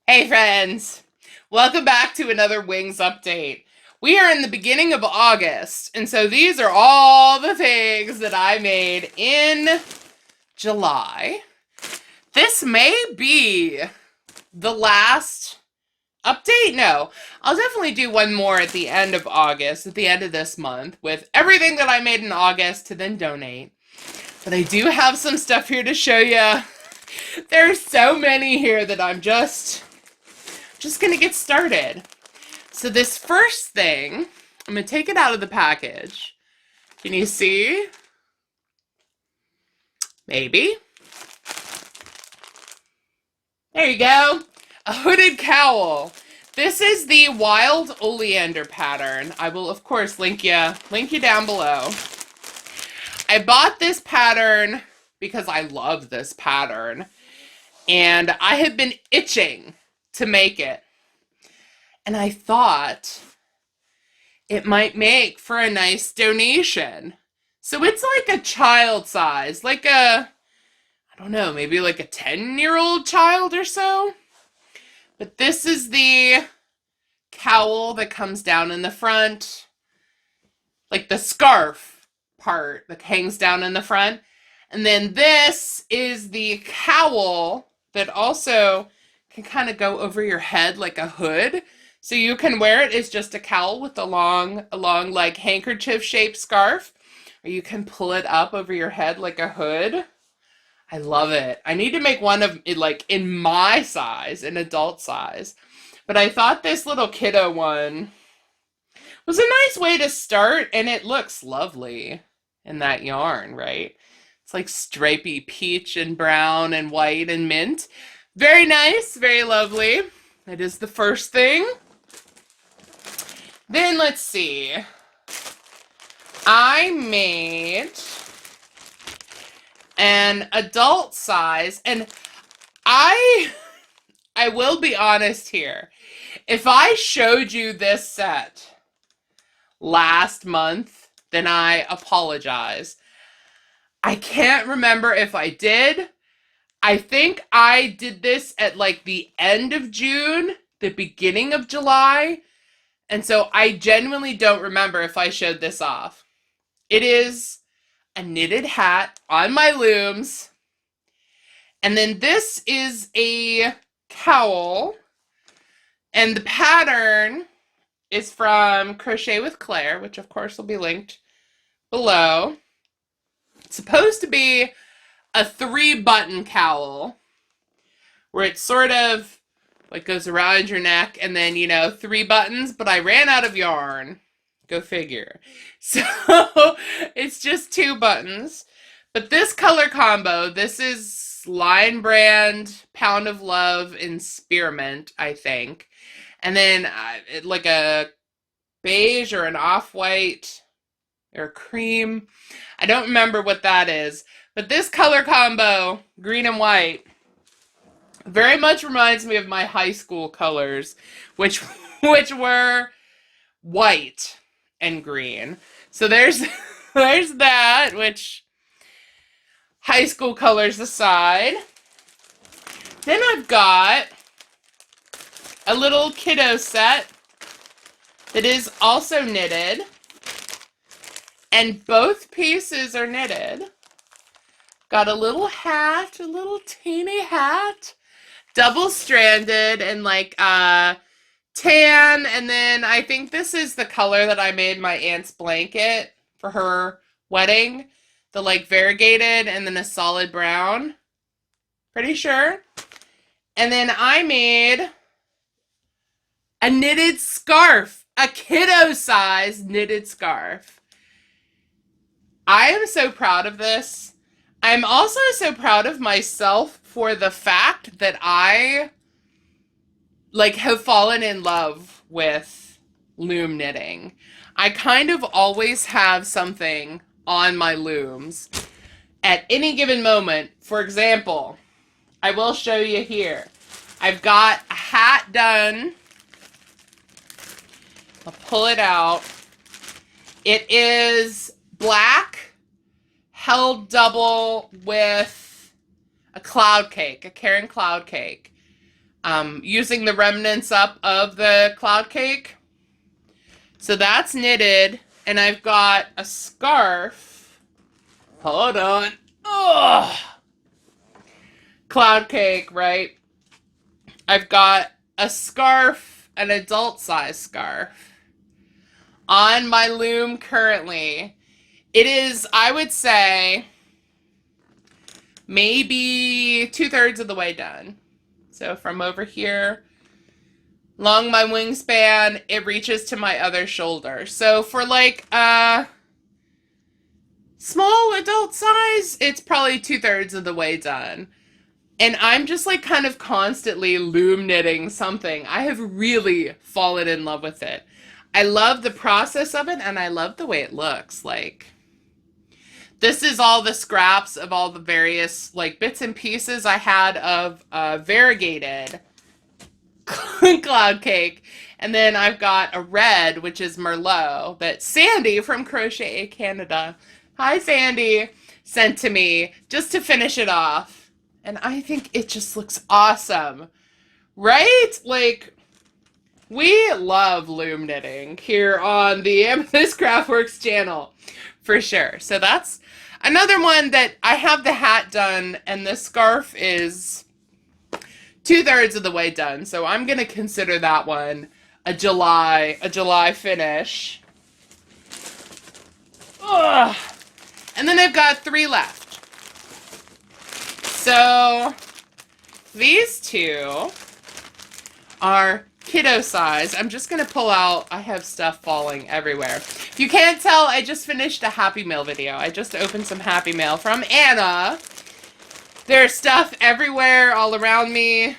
Hey friends, welcome back to another Wings update. We are in the beginning of August, and so these are all the things that I made in July. This may be the last update. No, I'll definitely do one more at the end of August, at the end of this month, with everything that I made in August to then donate. But I do have some stuff here to show you. There's so many here that I'm just gonna get started. So this first thing, I'm gonna take it out of the package. Can you see? Maybe. There you go. A hooded cowl. This is the Wild Oleander pattern. I will, of course, link you down below. I bought this pattern because I love this pattern. And I have been itching to make it. And I thought it might make for a nice donation. So it's like a child size, like a, I don't know, maybe like a 10-year-old child or so. But this is the cowl that comes down in the front, like the scarf part that hangs down in the front. And then this is the cowl that also can kind of go over your head like a hood. So you can wear it as just a cowl with a long like handkerchief-shaped scarf, or you can pull it up over your head like a hood. I love it. I need to make one of it like in my size, an adult size. But I thought this little kiddo one was a nice way to start, and it looks lovely in that yarn, right? It's like stripy peach and brown and white and mint. Very nice, very lovely. That is the first thing. Then let's see. I made an adult size, and I will be honest here. If I showed you this set last month, then I apologize. I can't remember if I did. I think I did this at like the end of June, the beginning of July. And so I genuinely don't remember if I showed this off. It is a knitted hat on my looms. And then this is a cowl. And the pattern is from Crochet with Claire, which of course will be linked below. It's supposed to be a 3-button cowl where it sort of like goes around your neck and then, 3 buttons, but I ran out of yarn. Go figure. So it's just 2 buttons. But this color combo, this is Lion Brand Pound of Love in Spearmint, I think. And then like a beige or an off-white or cream. I don't remember what that is. But this color combo, green and white, Very much reminds me of my high school colors, which which were white and green. So there's there's that, which high school colors aside. Then I've got a little kiddo set that is also knitted. And both pieces are knitted. Got a little hat, a little teeny hat, double-stranded and like tan, and then I think this is the color that I made my aunt's blanket for her wedding. The like variegated and then a solid brown. Pretty sure. And then I made a knitted scarf, a kiddo size knitted scarf. I am so proud of this. I'm also so proud of myself for the fact that I like have fallen in love with loom knitting. I kind of always have something on my looms at any given moment. For example, I will show you here. I've got a hat done. I'll pull it out. It is black, held double with a cloud cake, a Caron cloud cake. Using the remnants up of the cloud cake. So that's knitted, and I've got a scarf. Hold on. Ugh. Cloud cake, right? I've got a scarf, an adult size scarf, on my loom currently. It is, I would say, maybe 2/3 of the way done. So from over here, along my wingspan, it reaches to my other shoulder. So for like a small adult size, it's probably 2/3 of the way done. And I'm just like kind of constantly loom knitting something. I have really fallen in love with it. I love the process of it, and I love the way it looks. Like, this is all the scraps of all the various like bits and pieces I had of variegated cloud cake. And then I've got a red, which is Merlot, that Sandy from Crochet Canada, hi Sandy, sent to me just to finish it off. And I think it just looks awesome, right? Like, we love loom knitting here on the Amethyst Craftworks channel, for sure. So that's another one that I have the hat done, and the scarf is 2/3 of the way done. So I'm gonna consider that one a July finish. Ugh. And then I've got 3 left. So these two are kiddo size. I'm just gonna pull out, I have stuff falling everywhere. If you can't tell, I just finished a Happy Mail video. I just opened some Happy Mail from Anna. There's stuff everywhere all around me,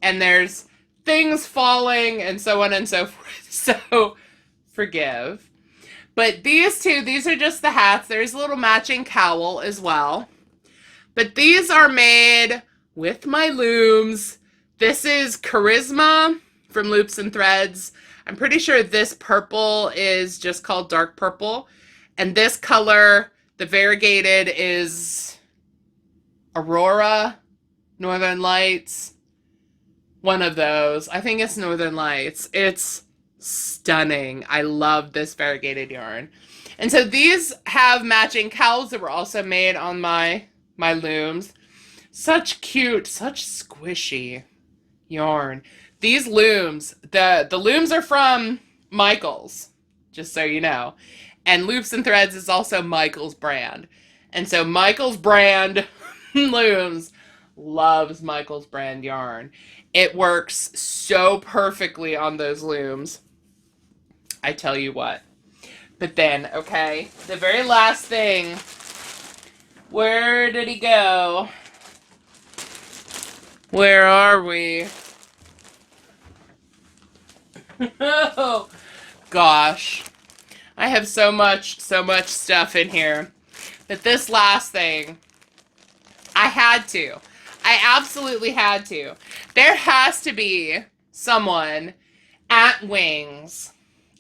and there's things falling and so on and so forth. So forgive. But these two, these are just the hats. There's a little matching cowl as well. But these are made with my looms. This is Charisma from Loops and Threads. I'm pretty sure this purple is just called dark purple. And this color, the variegated, is Aurora, Northern Lights. One of those. I think it's Northern Lights. It's stunning. I love this variegated yarn. And so these have matching cowls that were also made on my looms. Such cute, such squishy yarn. These looms, the looms are from Michaels, just so you know. And Loops and Threads is also Michaels brand. And so Michaels brand looms loves Michaels brand yarn. It works so perfectly on those looms. I tell you what. But then, okay, the very last thing. Where did he go? Where are we? Oh, gosh. I have so much stuff in here. But this last thing, I had to. I absolutely had to. There has to be someone at Wings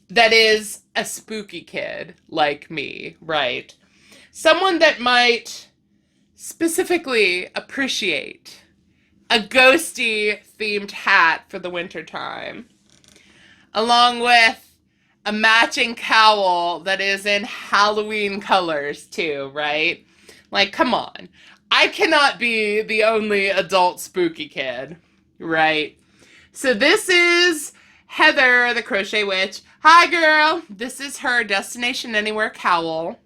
that is a spooky kid like me, right? Someone that might specifically appreciate a ghosty themed hat for the wintertime, along with a matching cowl that is in Halloween colors too, right? Like, come on. I cannot be the only adult spooky kid, right? So this is Heather, the Crochet Witch. Hi, girl. This is her Destination Anywhere cowl.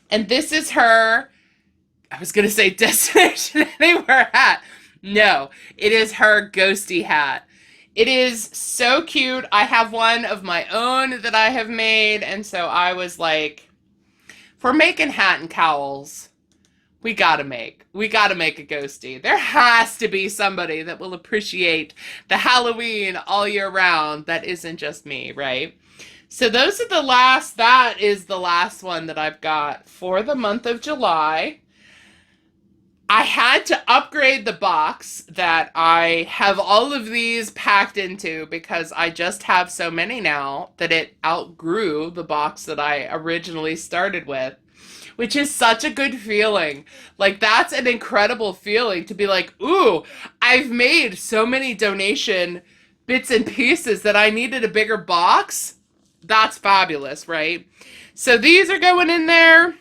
And this is her, I was going to say Destination Anywhere hat. No, it is her ghosty hat. It is so cute. I have one of my own that I have made. And so I was like, if we're making hat and cowls, we gotta make a ghosty. There has to be somebody that will appreciate the Halloween all year round that isn't just me, right? So that is the last one that I've got for the month of July. I had to upgrade the box that I have all of these packed into because I just have so many now that it outgrew the box that I originally started with, which is such a good feeling. Like, that's an incredible feeling to be like, ooh, I've made so many donation bits and pieces that I needed a bigger box. That's fabulous, right? So these are going in there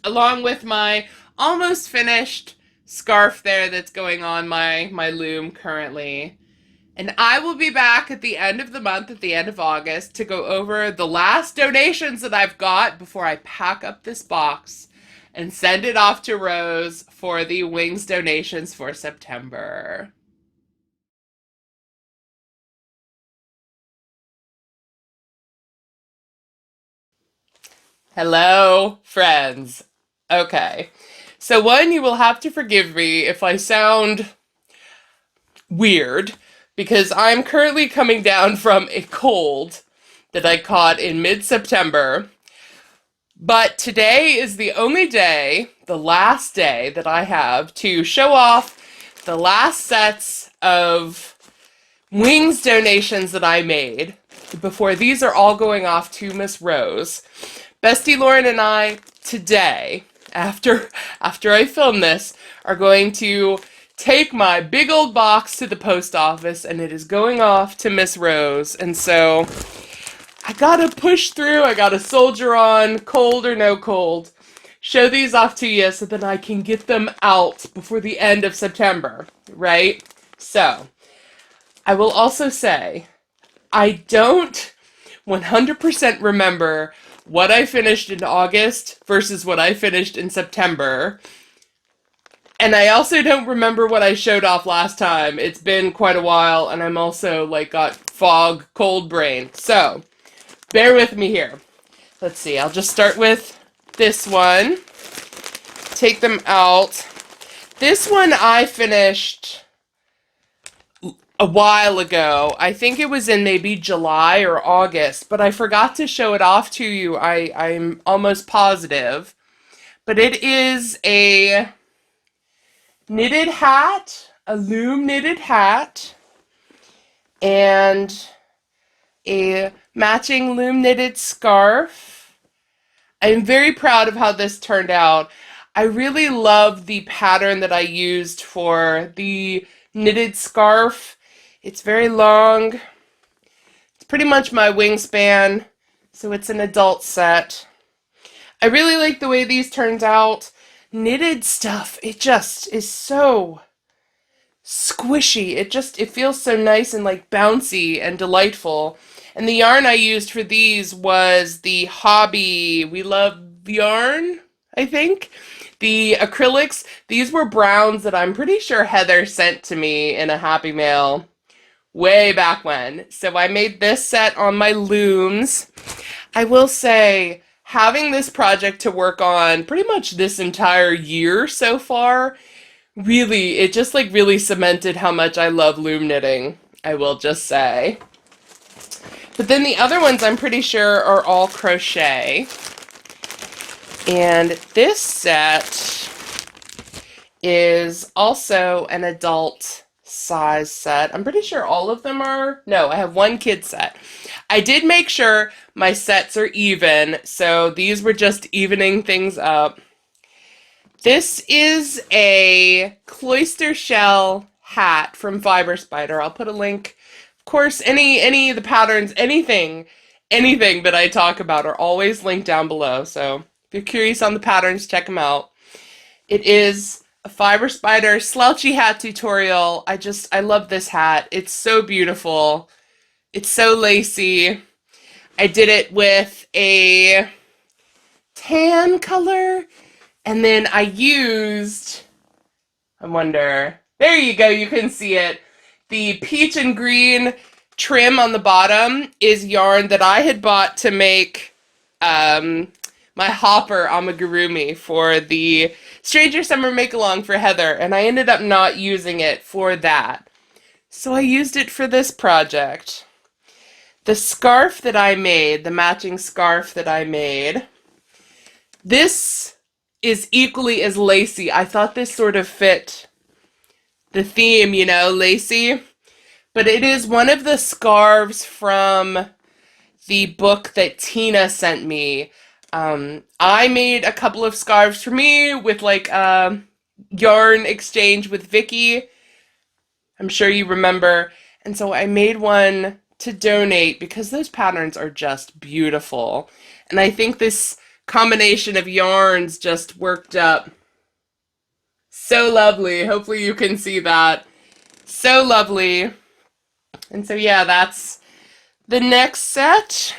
along with my almost finished scarf there that's going on my loom currently. And I will be back at the end of the month, at the end of August, to go over the last donations that I've got before I pack up this box and send it off to Rose for the Wings donations for September. Hello, friends. Okay. So one, you will have to forgive me if I sound weird, because I'm currently coming down from a cold that I caught in mid-September. But today is the only day, the last day that I have to show off the last sets of Wings donations that I made before these are all going off to Miss Rose. Bestie Lauren and I today, after I film this, are going to take my big old box to the post office, and it is going off to Miss Rose. And so I gotta push through, I gotta soldier on, cold or no cold, show these off to you so that I can get them out before the end of September, right? So, I will also say, I don't 100% remember what I finished in August versus what I finished in September. And I also don't remember what I showed off last time. It's been quite a while, and I'm also, like, got fog, cold brain. So, bear with me here. Let's see, I'll just start with this one. Take them out. This one I finished a while ago. I think it was in maybe July or August, but I forgot to show it off to you. I'm almost positive. But it is a knitted hat, a loom knitted hat, and a matching loom knitted scarf. I'm very proud of how this turned out. I really love the pattern that I used for the knitted scarf. It's very long. It's pretty much my wingspan, so it's an adult set. I really like the way these turned out. Knitted stuff, it just is so squishy. It feels so nice and like bouncy and delightful. And the yarn I used for these was the Hobby We Love yarn, I think. The acrylics, these were browns that I'm pretty sure Heather sent to me in a Happy Mail way back when. So I made this set on my looms. I will say, having this project to work on pretty much this entire year so far, really, it just like really cemented how much I love loom knitting, I will just say. But then the other ones I'm pretty sure are all crochet. And this set is also an adult size set. I'm pretty sure all of them are. No, I have one kid set. I did make sure my sets are even, so these were just evening things up. This is a cloister shell hat from Fiber Spider. I'll put a link. Of course, any of the patterns, anything that I talk about are always linked down below. So if you're curious on the patterns, check them out. It is a Fiber Spider slouchy hat tutorial. I love this hat. It's so beautiful. It's so lacy. I did it with a tan color, and then I used, I wonder, there you go, you can see it. The peach and green trim on the bottom is yarn that I had bought to make my hopper amigurumi for the Stranger Summer Make-Along for Heather, and I ended up not using it for that. So I used it for this project. The scarf that I made, the matching scarf that I made, this is equally as lacy. I thought this sort of fit the theme, you know, lacy. But it is one of the scarves from the book that Tina sent me. I made a couple of scarves for me with like a yarn exchange with Vicky. I'm sure you remember. And so I made one to donate because those patterns are just beautiful. And I think this combination of yarns just worked up so lovely. Hopefully you can see that. So lovely. And so yeah, that's the next set.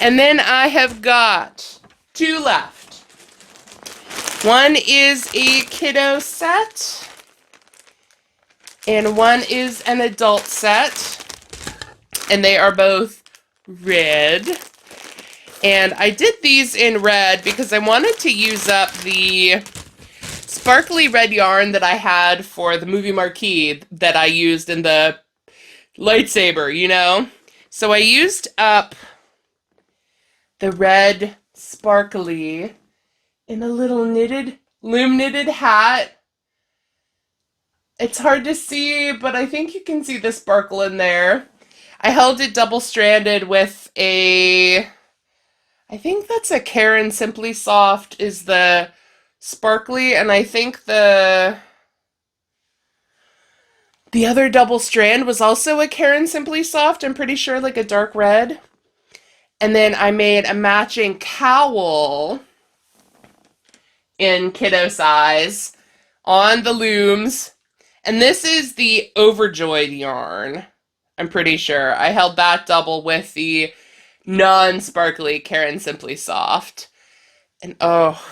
And then I have got two left. One is a kiddo set, and one is an adult set. And they are both red. And I did these in red because I wanted to use up the sparkly red yarn that I had for the movie marquee that I used in the lightsaber, you know? So I used up the red sparkly in a little loom knitted hat. It's hard to see, but I think you can see the sparkle in there. I held it double-stranded with I think that's a Caron Simply Soft is the sparkly, and I think the other double strand was also a Caron Simply Soft. I'm pretty sure like a dark red. And then I made a matching cowl in kiddo size on the looms. And this is the Overjoyed yarn. I'm pretty sure. I held that double with the non-sparkly Caron Simply Soft. And oh,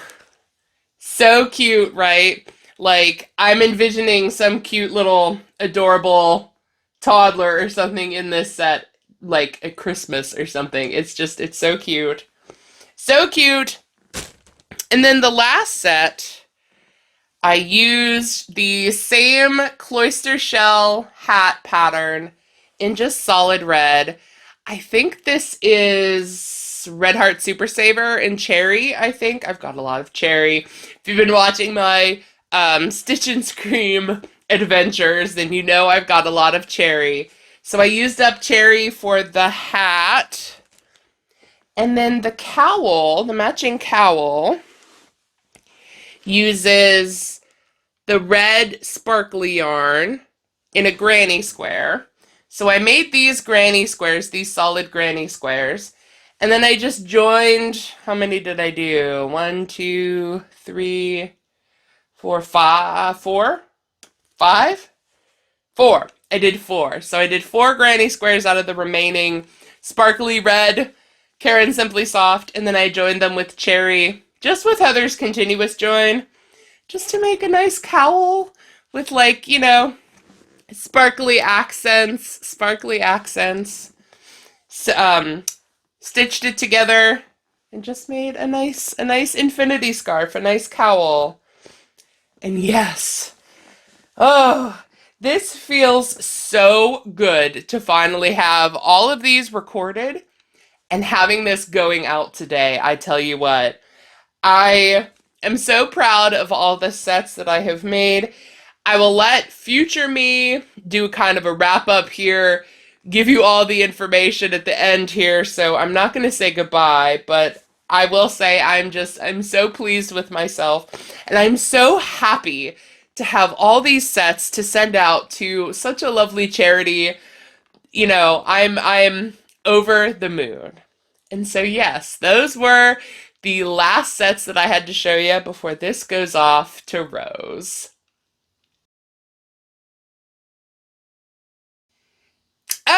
so cute, right? Like, I'm envisioning some cute little adorable toddler or something in this set, like at Christmas or something. It's so cute. So cute. And then the last set, I used the same cloister shell hat pattern in just solid red. I think this is Red Heart Super Saver in cherry, I think. I've got a lot of cherry. If you've been watching my Stitch and Scream adventures, then you know I've got a lot of cherry. So I used up cherry for the hat. And then the cowl, the matching cowl, uses the red sparkly yarn in a granny square. So I made these granny squares, these solid granny squares. And then I just joined, how many did I do? 1, 2, 3, 4, 5, 4? 5? 4. I did 4. So I did 4 granny squares out of the remaining sparkly red Caron Simply Soft, and then I joined them with cherry, just with Heather's continuous join, just to make a nice cowl with, like, you know, sparkly accents. So, stitched it together and just made a nice infinity scarf, a nice cowl. And yes, oh, this feels so good to finally have all of these recorded and having this going out today. I tell you what, I am so proud of all the sets that I have made. I will let future me do kind of a wrap up here, give you all the information at the end here. So I'm not going to say goodbye, but I will say I'm so pleased with myself, and I'm so happy to have all these sets to send out to such a lovely charity. I'm over the moon. And so yes, those were the last sets that I had to show you before this goes off to Rose.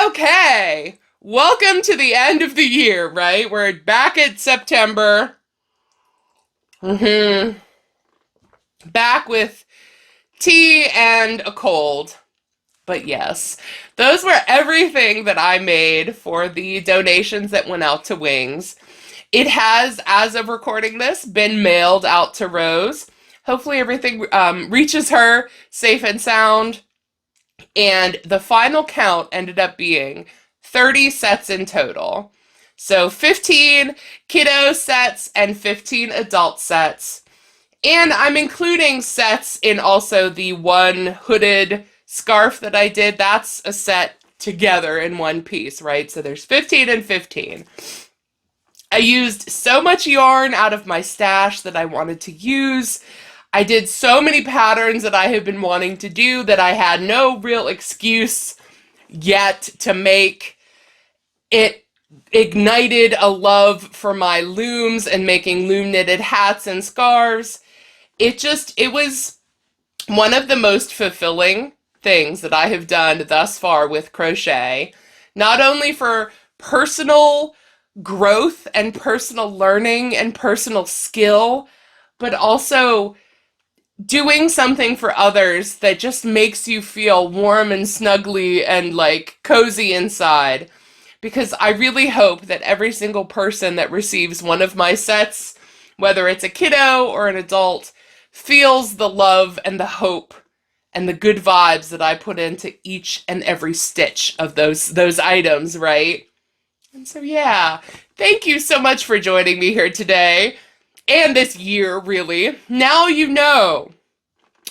Okay. Welcome to the end of the year, right? We're back at September. hmm Back with tea and a cold. But yes, those were everything that I made for the donations that went out to Wings. It has, as of recording this, been mailed out to Rose. Hopefully, everything reaches her safe and sound. And the final count ended up being 30 sets in total. So 15 kiddo sets and 15 adult sets. And I'm including sets in also the one hooded scarf that I did. That's a set together in one piece, right? So there's 15 and 15. I used so much yarn out of my stash that I wanted to use. I did so many patterns that I have been wanting to do that I had no real excuse yet to make. It ignited a love for my looms and making loom knitted hats and scarves. It was one of the most fulfilling things that I have done thus far with crochet, not only for personal growth and personal learning and personal skill, but also doing something for others that just makes you feel warm and snuggly and like cozy inside. Because I really hope that every single person that receives one of my sets, whether it's a kiddo or an adult, feels the love and the hope and the good vibes that I put into each and every stitch of those items, right? And so yeah, thank you so much for joining me here today and this year, really. Now you know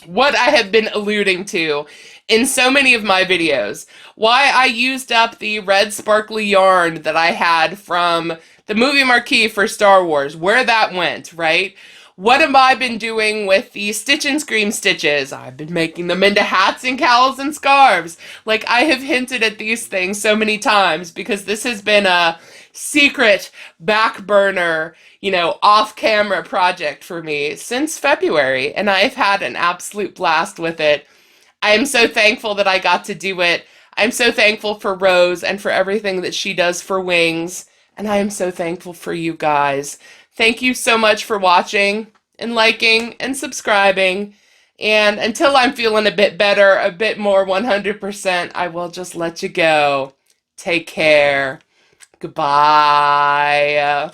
what I have been alluding to in so many of my videos. Why I used up the red sparkly yarn that I had from the movie marquee for Star Wars, where that went, right? What have I been doing with the Stitch and Scream stitches? I've been making them into hats and cowls and scarves. Like, I have hinted at these things so many times because this has been a secret back burner, off camera project for me since February, and I've had an absolute blast with it. I am so thankful that I got to do it. I'm so thankful for Rose and for everything that she does for Wings, and I am so thankful for you guys. Thank you so much for watching and liking and subscribing. And until I'm feeling a bit better, a bit more 100%, I will just let you go. Take care. Goodbye.